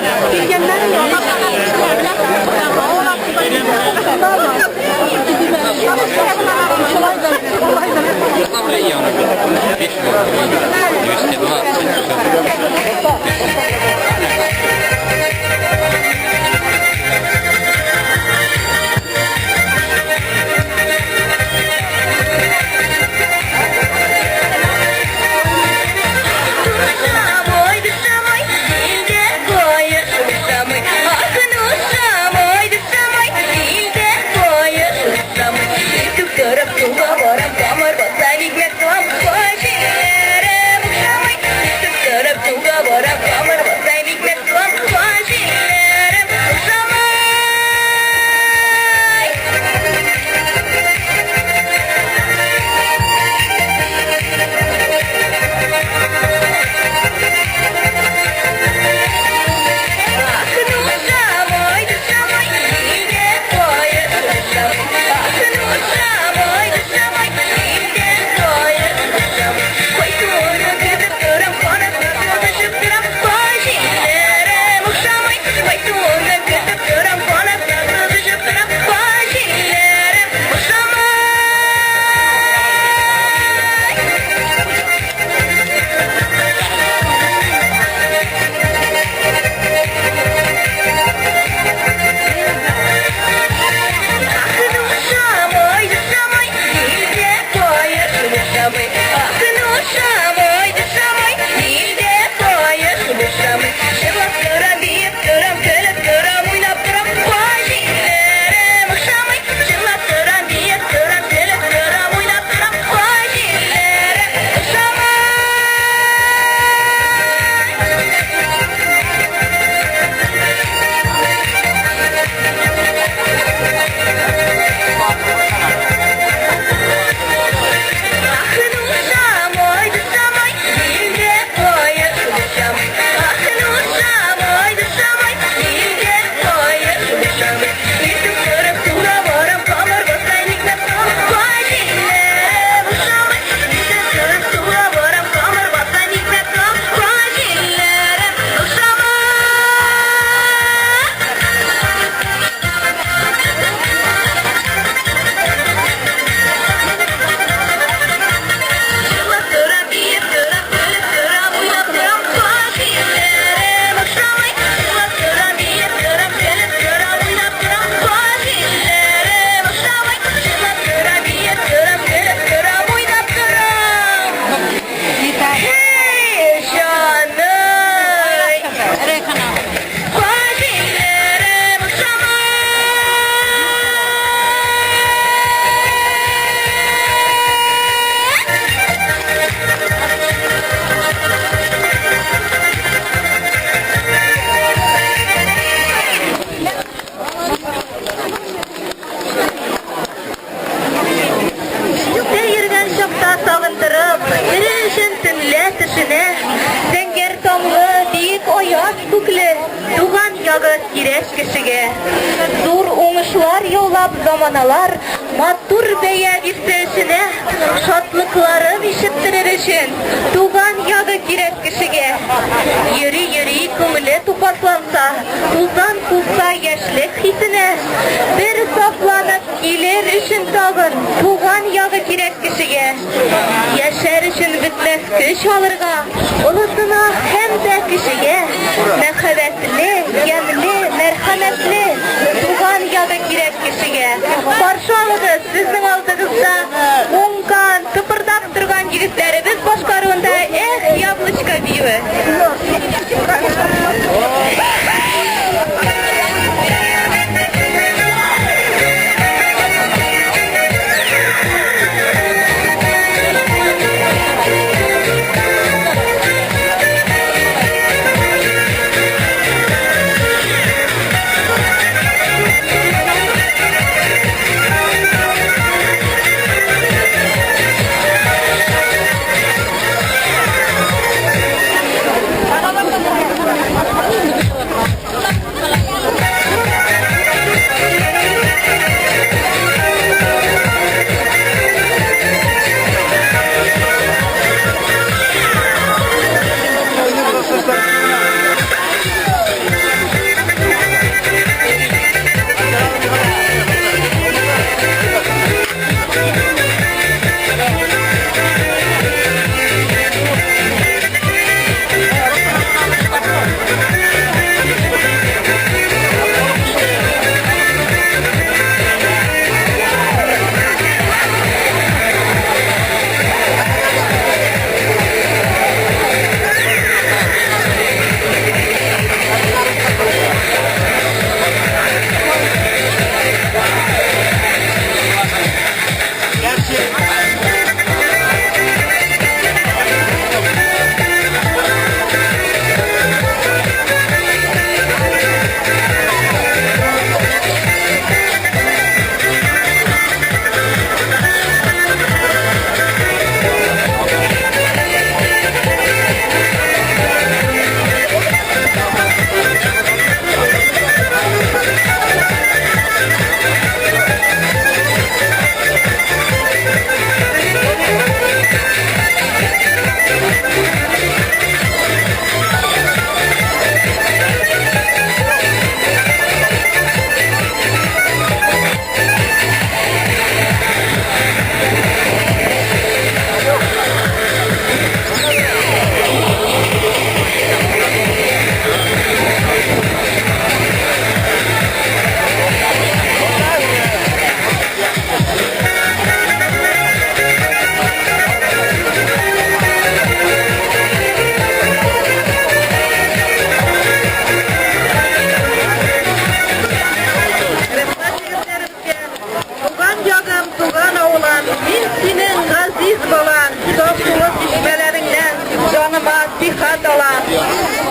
yağı kireç kişige. Zor oңuşlar yolap zamanalar, mattur beyer istesine, şatlıkları işittirir için, tuğan yağı kireç kişige. Yürü yürü kümüle tupaslansa, tuzdan kulsa yaşlık hisine, bir saflanıp iler için tağın, tuğan yağı kireç kişige. Yaşar için bitmez güç alırga, ulusuna hem de kişige, mehavetli, gemli, merhametli, tuğan yağı kireç kişige. Karşı alıdı sizin aldığınızda, unkan, tıpırdap durgan yigitlerimiz başkarında yablışka büyüğü.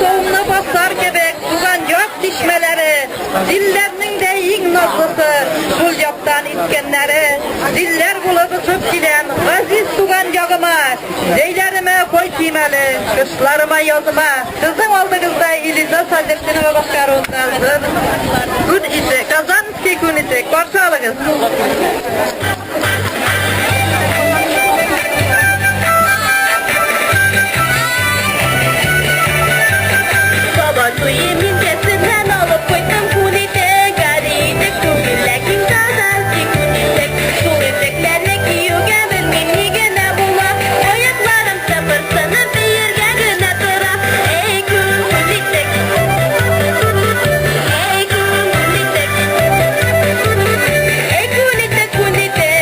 Sonuna basar gebek, tugan yok dişmeleri, dillerinin de yiğin nazlısı, bul yoktan itkenleri, diller bulabısıp giden, gaziz tugan yağıma, zeylerime koy kiymeli, kışlarıma yazıma, sizin aldığınızda İliza Sadettin'e ve başkarığından, gün ise, kazanski gün ise, karşı alınız. Yemin kesinden alıp koydum kulite garide kubilekin kazançı kunitek kuliteklerle giyiyorken bilmini gene bula ayaklarım sapırsını bir yerine tıra ey kulitek ey kulitek ey kulitek kulitek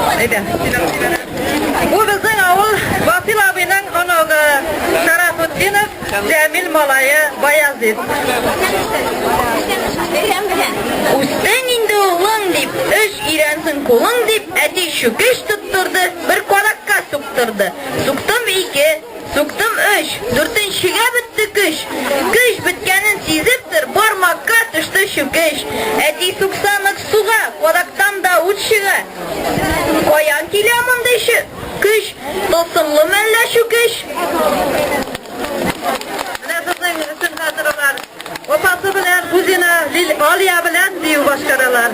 Haydi. Bu bizim avul Vasil abinin onoğu Şarafuddinov, Cemil Malayı, Bayazid. Usten indi oğlun dip, öş irensin kolun dip, eti şu köş tutturdu, bir kodakka sukturdu. Suktum 2, suktum 3, dörtün şiga bitti kış. Kış bitkenin siziptir, barmakka düştü şu kış. Eti suksanık suğa, kodaktan da uç şiga. Koyan kilamında şu kış, tosumlu melle şu kış. Sizin için hatırlar. Opası bilen, kuzina, Aliya bilen diyor başkaralar.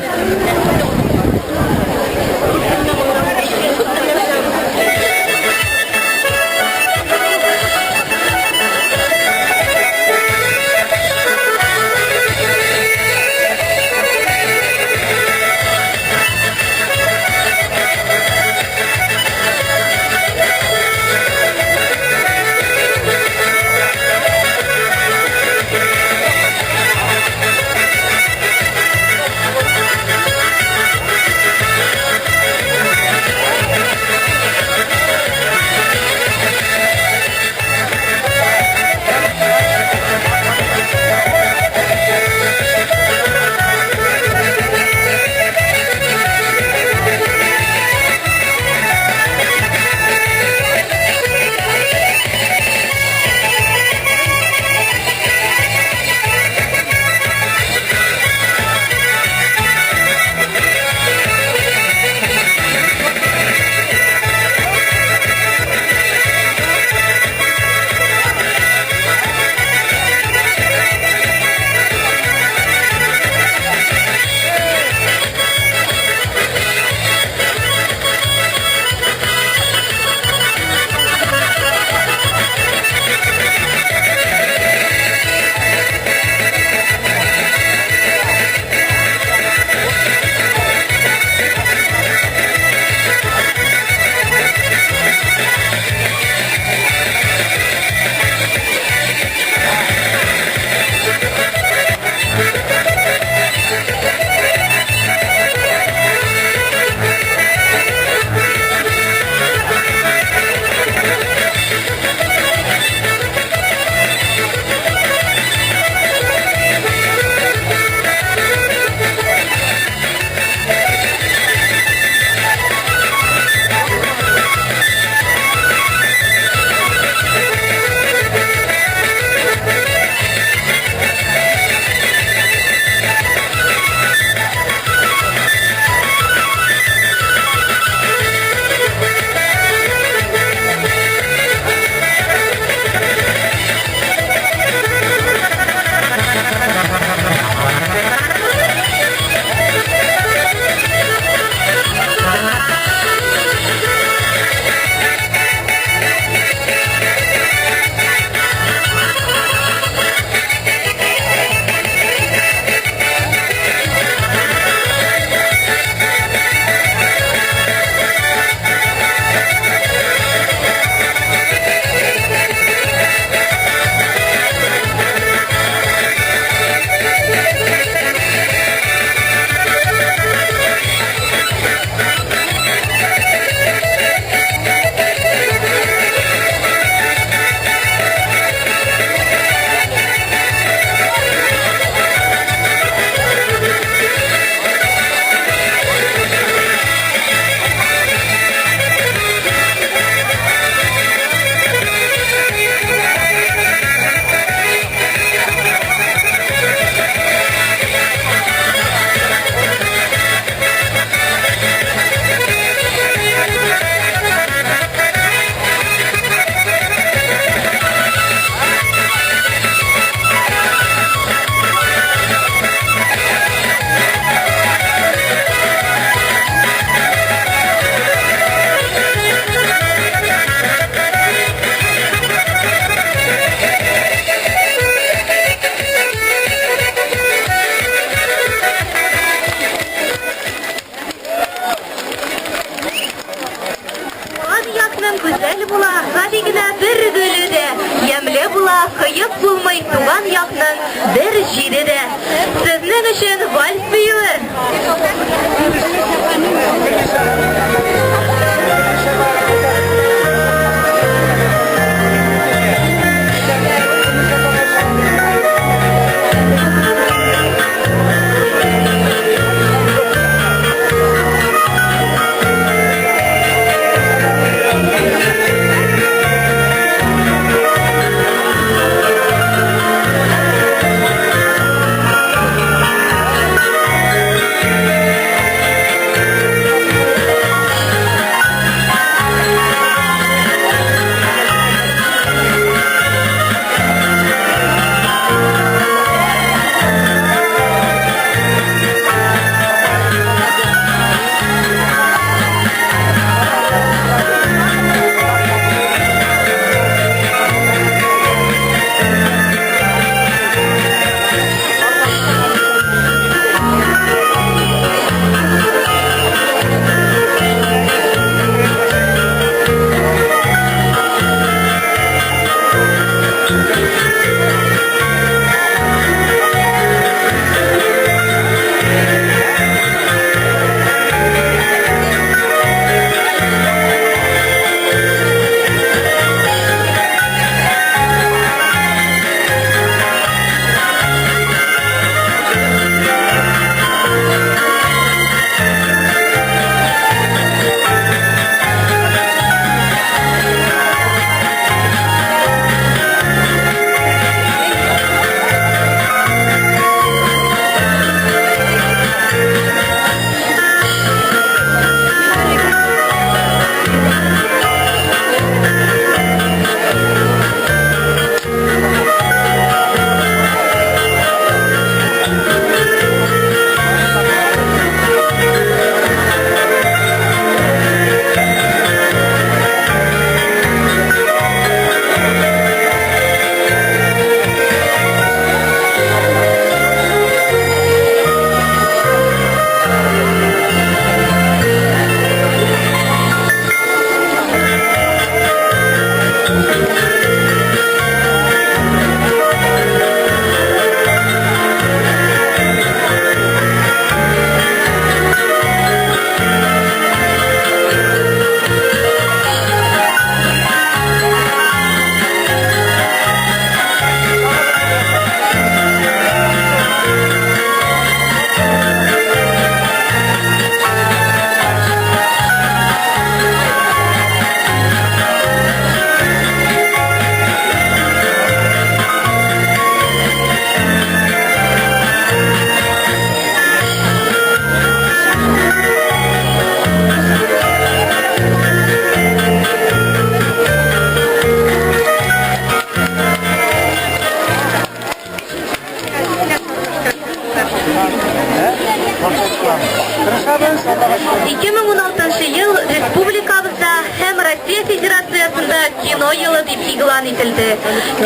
ilan edildi.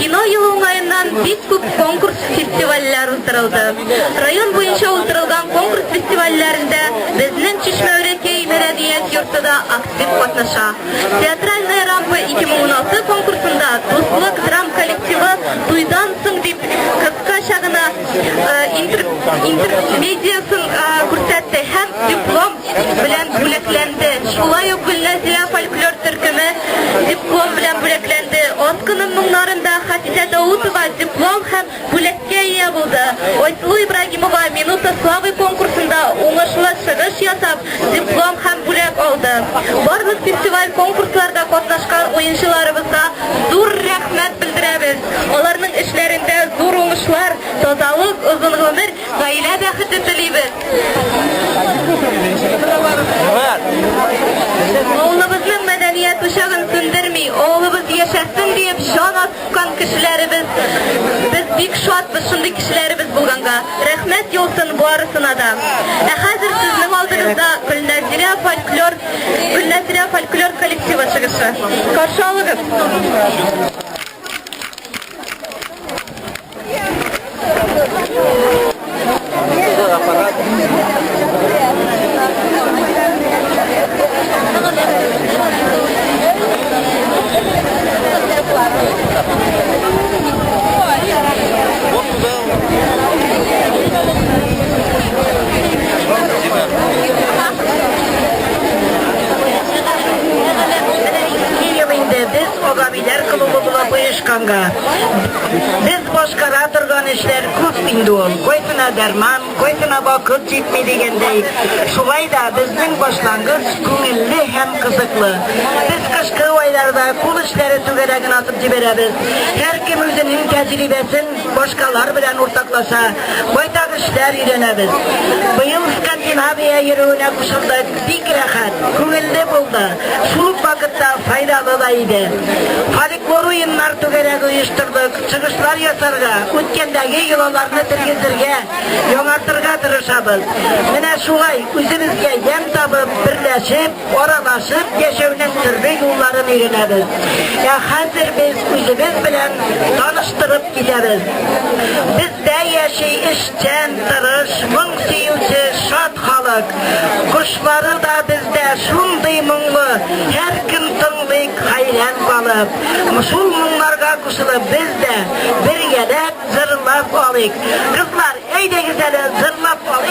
Kino yılı olayından biz көп konkurs festivaller uzduruldu. Rayon boyunca uzdurulgan konkurs festivallerinde bizning Çeşme Örekey Medeniyet Yurtu da aktif katnaşa. Teatralная rampa 2016 konkursunda Dostluk dram kollektivi Duydan Soң dip kıska şagına intermediaсын күрсәтте һәм диплом белән бүләкләнде. Шулай ук Гөлназия фольклор төркеме диплом белән бүләкләнде. Аскының моңнарында Хафиза Даутова диплом һәм бүләккә ия булды. Айсылу Ибрагимова Минута славы конкурсында уңышлы чыгыш ясап, диплом һәм бүләк алды. Барлык фестиваль конкурсларда катнашкан уенчыларыбызга зур рәхмәт белдерәбез. Аларның эшләрендә зур уңышлар, тазалык, озын гомер, гаилә бәхете телибез. Oğlumuzun medeniyet uşağın söndürmey, oğlumuz yaşasın deyip şan atıkan kişilerimiz, biz büyük şuatbiz şunday kişilerimiz bulganga. Rahmet yolsun bu arasına da. Hazır sizin aldığınızda Gülnazire Folklor kollektivi çıkışı. Karşı alınız. Biz Ogabiler klubuna buyuşkanga. Biz boşkara turgan işler көп indu ol. Koysuna derman, koysuna bakıp cidmi degендей. Şulay da bizning başlangıç көңіллі hem kızıklı. Biz kışkı aylarda kul işleri tügeregin atıp jiberemiz. Her kim özünün tecrübesin boşkalar bilen ortaklaşa koytak işler öğrenemiz. Bıyıl Skandinaviya yürüyüne kuşuldık. Dik rahat, көңіллі buldu. Şuluk vakıtta faydalı da idi. Folklor oyunlar tügerek uyuşturduk. Çıkışlar yasarga, ötkendagi yılalarını tirgizirge, yoңartırga tırışabız. Mine şulay özümüzge yem tabıp, birleşip, oralaşıp, yaşavının türlü yollarını öğrenemiz. Hazır biz özümüz bilen tanıştırıp gideriz. Bizde yaşay işçen, tırış, mıng seyilçi, şat halık. Kuşları da bizde şunday mınglı, her kim tınlayık hayran kalıp. Şul mınglarga kuşulup bizde bir gelip zırlap alık. Kızlar eyde güzeli zırlap alık.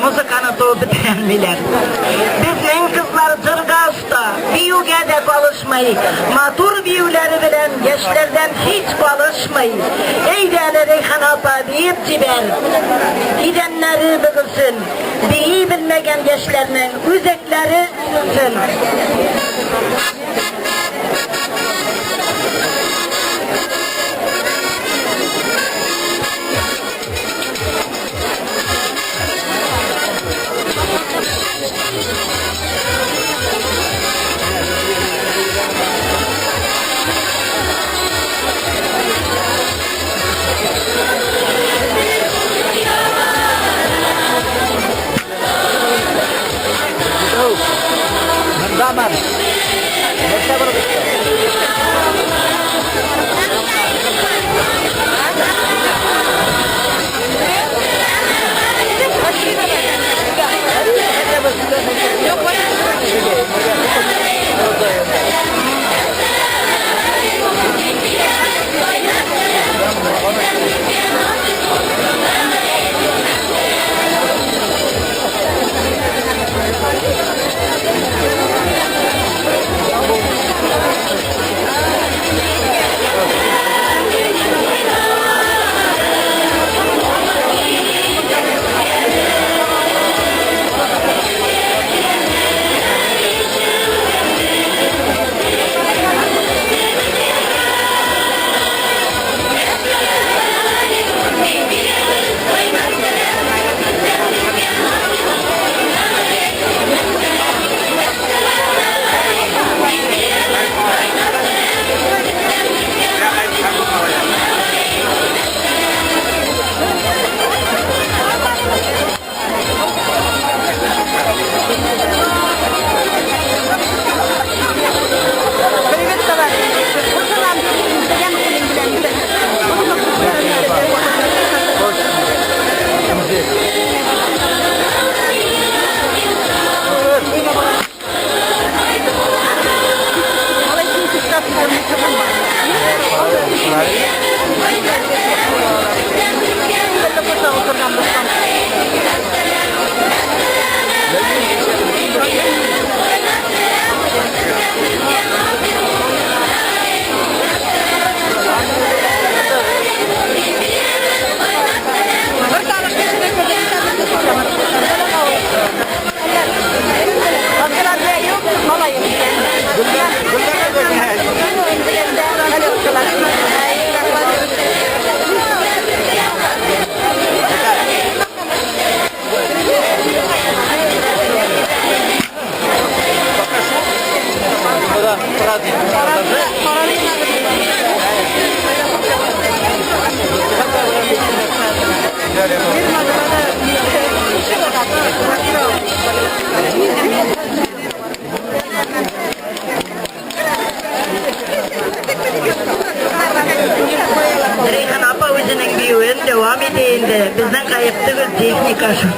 Muzikani to'p bitirenmiler. Bizning kızlar zırga usta, biyuge de balışmay, matur biyuleri bilen gençlerden hiç balışmay. Eydeli Reyhan Apa deyip ciber, gidenleri bıgılsın, biyi bilmegen gençlerinin üzekleri sün. Zaman. Reyhan apa özünün büyüğün devam edeyinde bizden kayıptığımız teknika şu.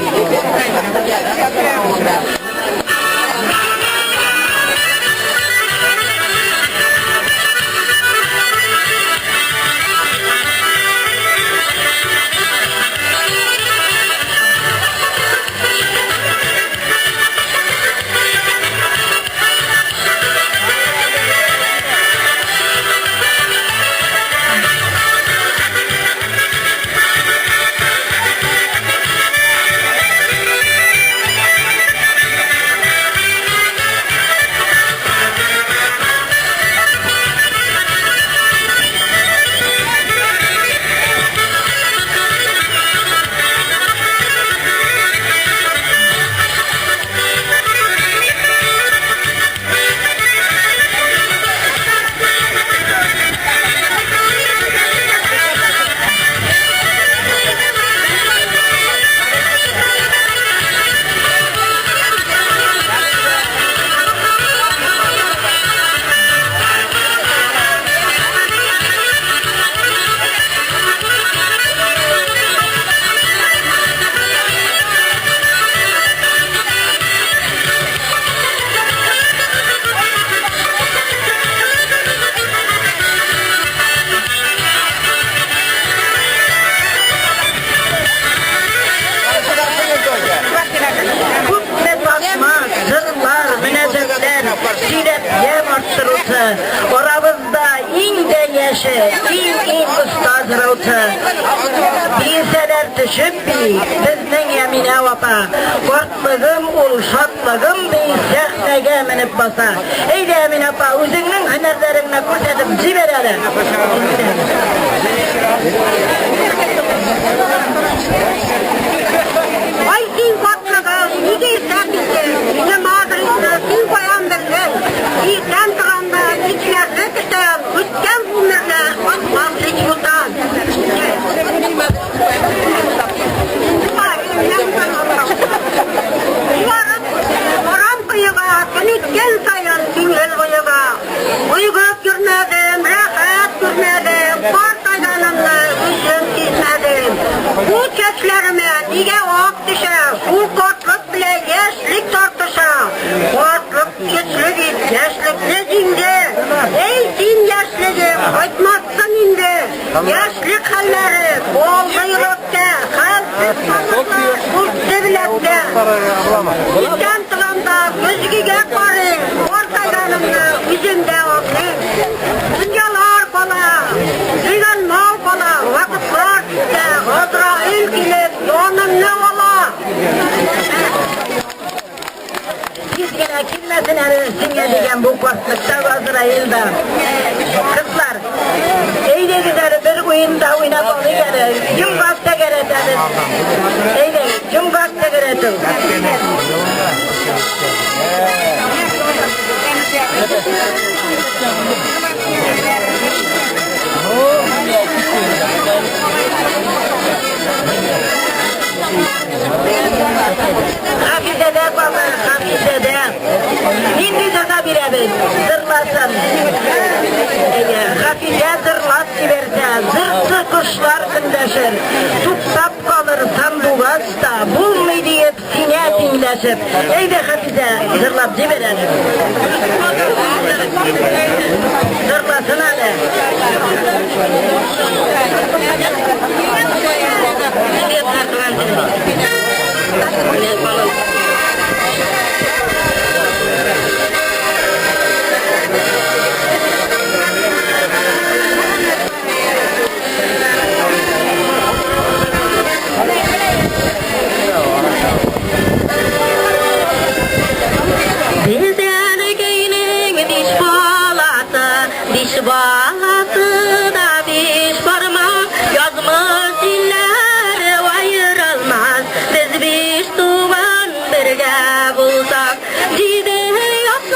Oramızda inde yaşı, in ustaz rautu. Bilseler düşüp bil, bizden yemine vapa. Korkmağım ol, şatlığım değilsek nege minip basa. Eydi Emine apa, özünün hünerlerine kurtatıp cibereli. Ay sin korkmadan, niye serpildi? Bize mağdurusuna sin koyan birler. İyiden duranda, içine röküşten, hütten bunlarla, atmaz hiç yoldan. Oran kıyıga, könükken sayan güngel kıyıga. Uygun görmedim, rahat görmedim, korkaydanımla üzüm gitmedim. Bu köşlerime nige ok düşer, bu korkluk bile yaşlık tartışar. Korkluk güçlük it, yaşlık ne zinde? Ey din yaşlığım, koytmazsın indi. Yaşlık halleri, bol yürekte, halsiz sanatlar, kurt devlette. İlden tılanda gözgüge korin, korkaydanımla üzümde okuyun. Dünyalar kola, dünyan mal kola, vakıtlar gitti, Azrail gelip, yonun ne ola? Siz gene kimmesin erişsinge degen bu korktukta Azrail'da. Kızlar, eyde gider bir oyunda oynamalı gere, cumgakta gere dedi. Eyde, cumgakta gere tüm. Hafizede baba, hafizede. Hindi kaka birebir, zırlasın. Hafize zırlat giberse, zırtı kuşlar kındaşır. Tuttap kalır sanduğazda, bulmuy deyip sine dinleşip. Eyde Hafize, zırlap giberelim. Zırlasın hadi. Bizden geyinin diş balatı, diş balatı da diş parmak. Yazmış diller ayırılmaz, biz bir tuman birge bulsak. Cide yapsa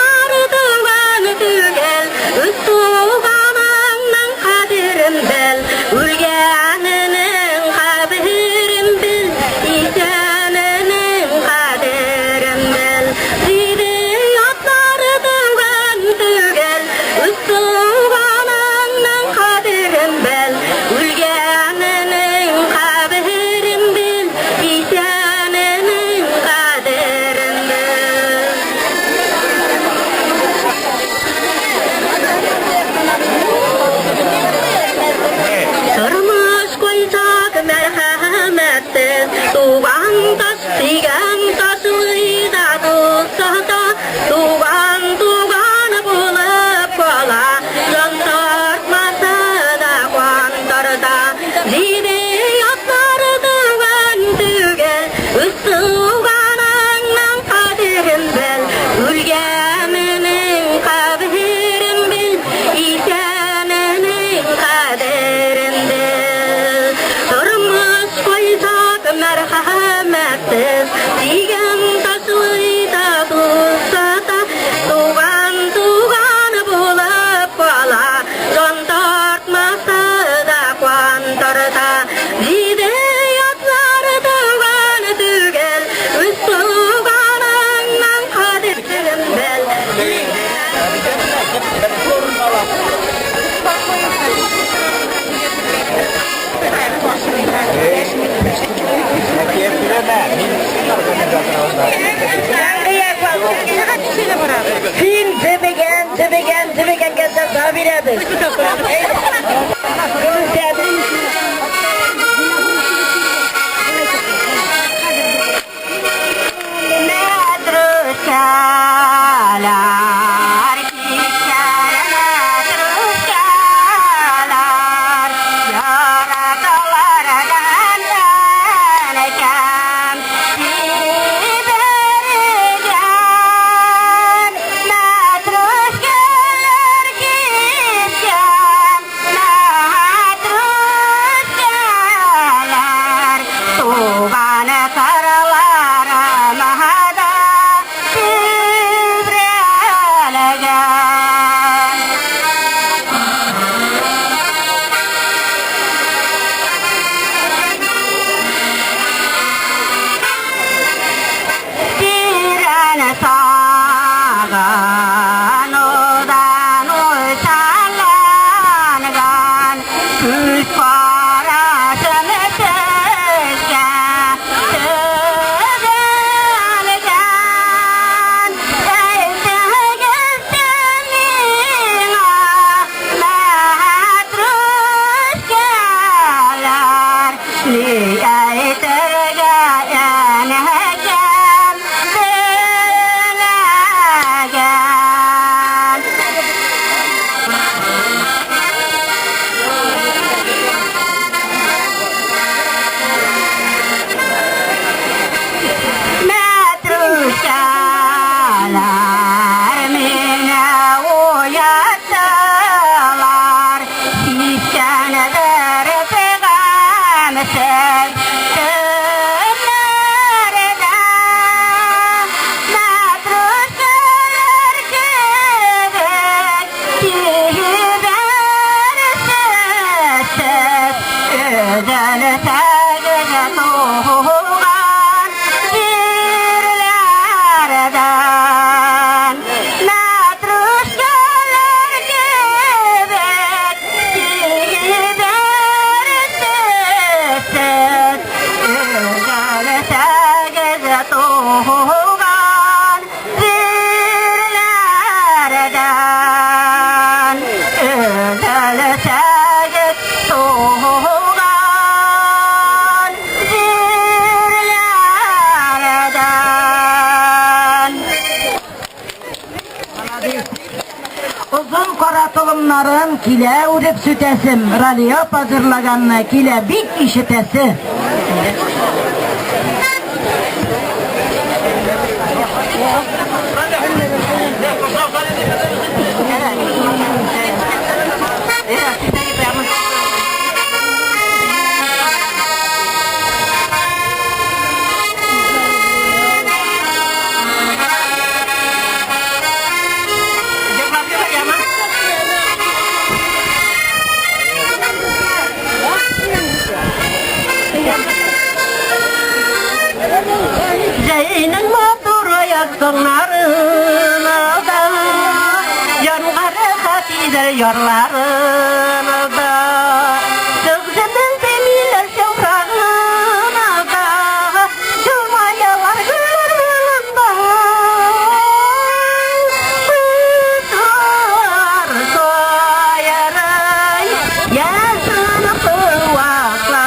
Fin tebegen geldi tabir edin. Uzun karatılımların kile urip sütesim, raliyop hazırlaganına kile bik işitesi. Zeyn'in motoru yaksınlarına da, yanları hatidir yarlarına da, sızgının semiler şofrağına da, çılmayalar güller yılında. Kuşlar soyarı, yaşın kıvaklarda,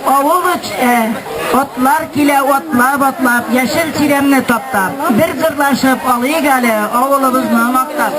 Ovuç otlar kile otlap yeşil çiremni toplap bir kırlaşıp alayı gale oğlumuzla maktap.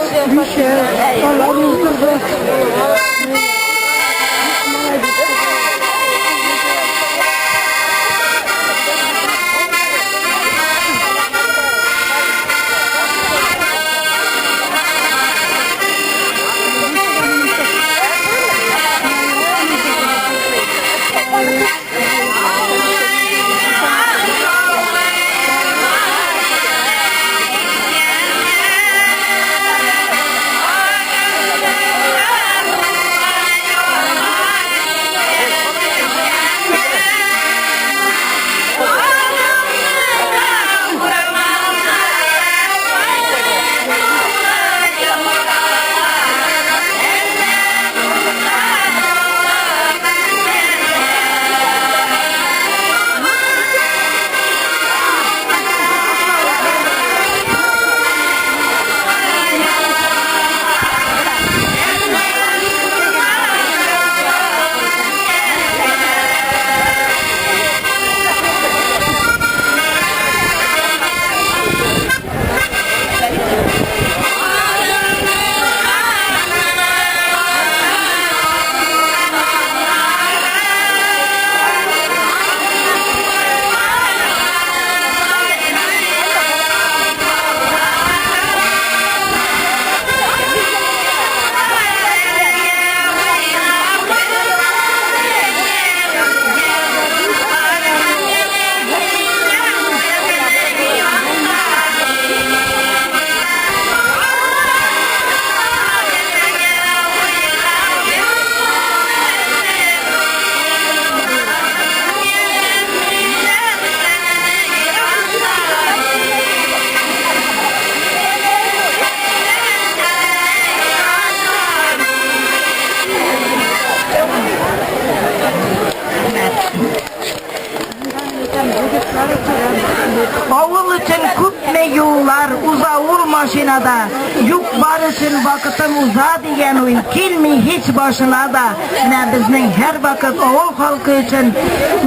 yollar uzavur maşinada. Yük barışın vakıtım uza diyen uy. Kilmi hiç başına da. Ne bizning her vakit oğul halkı için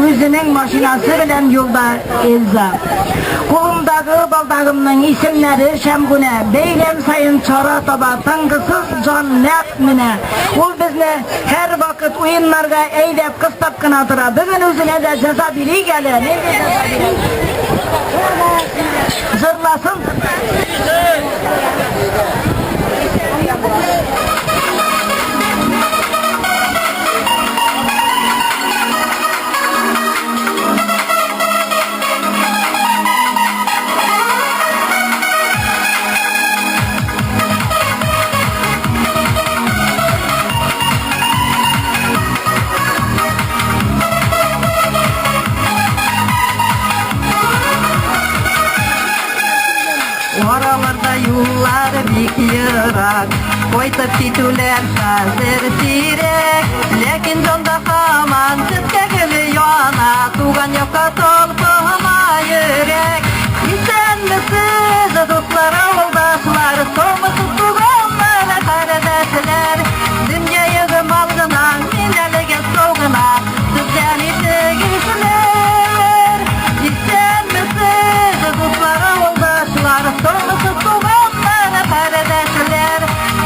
özünün maşinası bilen yolda elza. Kolumdagi baldağımның isimleri Şemgune. Beylem sayın çara taba tangısız can net mine. Ol bizni her vakit oyunlarga eylep kıstap kınatıra. Bugün özüne de ceza biri gelir. Ne de ceza biri? Zırlasın. Oralarda yollar bik yırak, koytup titüler hazır sirek. Lekin jonda haman tütkegili yana, tugan yokka tolpama yürek. İsen misiniz dostlar, avuldaşlar, somusiz tuganlar, kardeşler. Dünyayı malgına, minnelige soğuna, sizden itegişler. İsen misiniz dostlar, avuldaşlar, somusiz tuganlar, kardeşler.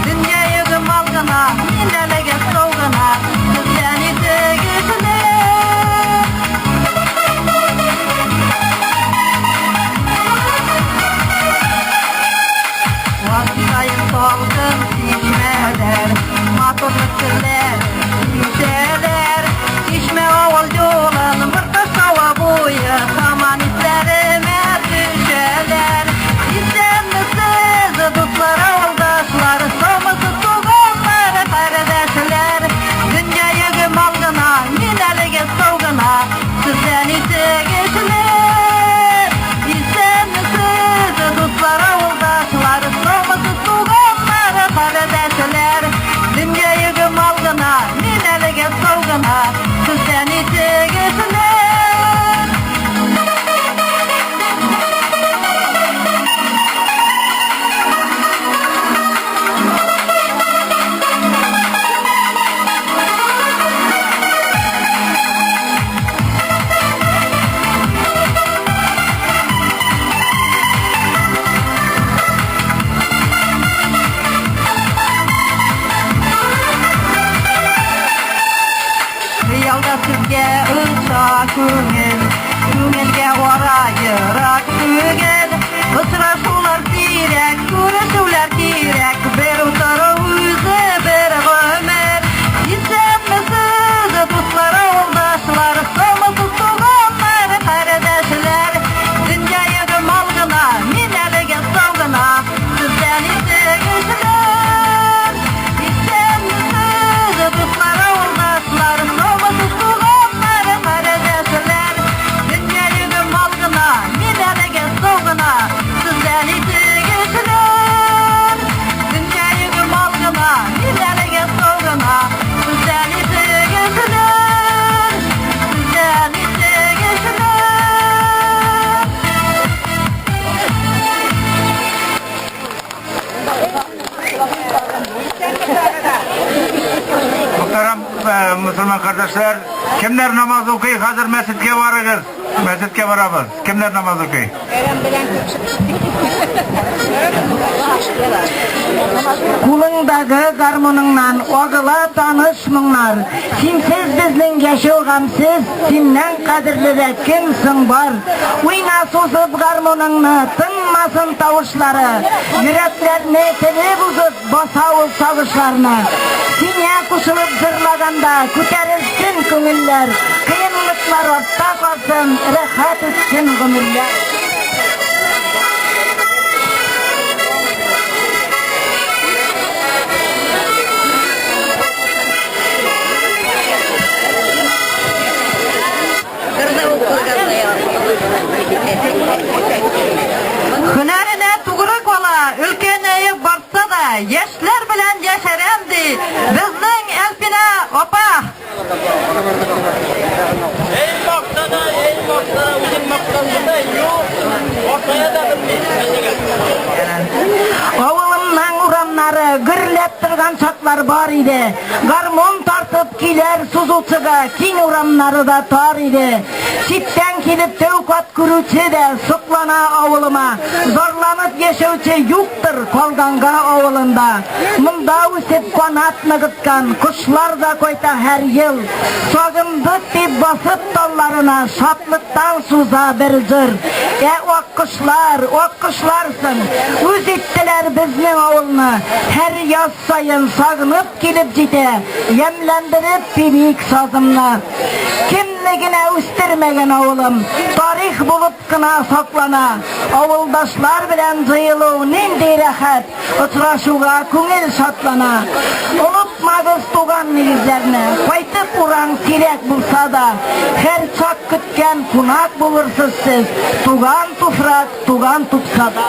Dünyayı malgına, minnelige soğuna, sizden itegişler. Vaktayın solgun çişmeler, matırlıklar, çişeler. Çişme oğul yolun, mırta sava boyu, saman izlerime düşeler. İster misiniz dostlar, avuldaşlar, somusiz tuganlar, kardeşler. Dünyayı malgına, minelige soğuna, sizden itegişler. İster misiniz dostlar, avuldaşlar, somusiz tuganlar, kardeşler. Dünyayı malgına, minelige soğuna, sizden itegişler. Yolda sizge ılsa köngel, köngilge orayırak tügel. Isırasılar direk, görüşüler direk, bir utarı yüzü bir ömer. İsem misiniz dostlar, avuldaşlar, somusiz tuganlar, kardeşler. Dünyayı malgına, minelige soğuna, sizden itegişler. İsem misiniz dostlar, avuldaşlar, somusiz tuganlar, kardeşler. Dünyayı malgına, minelige soğuna, sizden itegişler. Dünyayı malgına, minelige soğuna, sizden itegişler. Sizden itegişler. Muhterem Müslüman kardeşler, kimler namaz okuyor? Hazır mescitke varırız. Mescitke varabız. Kimler namaz okuyor? Kulundagi garmoningdan og'ila tanışmыңlar. Sensiz bizning yashov g'amsiz, sendan qadrliroq kimsin bor? O'yna so'zib garmoningni, tinmasin tovushlari. Yuraklarni tili buzib bosavul sog'ishlarini. Senga qo'shilib zirlaganda ko'tarilsin ko'ngillar. Qiyinliklar ortda qolsin, rohat etsin g'umillar. Hünərine tuğruk ola, ülkeneye barsa da, yaşlar bilen yaşaramdi, bizning Elpine opa. Ey Avılımdan uğranları gürlep turgan çatlar var idi. Garmon tartıp kiler suzulçuga kin uğranları da tar idi. Çitten kilip tevkat kürüçü de sıklana avılıma. Zorlanıp yaşauçı yoktur kolganga avılında. Munda üsip konatını gıtkan kuşlar da koyta her yıl. Sağımdık dip basıp dallarına şatlıktan suza berizir. O kuşlarsın. Üz ettiler bizning avulni. Her yaz sayın sağınıp gelip jide. Yemlendirip bibik sazımni. Kimligine üstirmegen avulum. Tarih bulup kına saklana. Avuldaşlar bilen jıyılığı nindi rahat. Uçraşuğa köngil şatlana. Unutmagız tugan negizlerini. Qaytıp uran kerek bulsa da. Her çak kütken kunak bulursiz siz. Tugan tufrak, tugan tutsa da.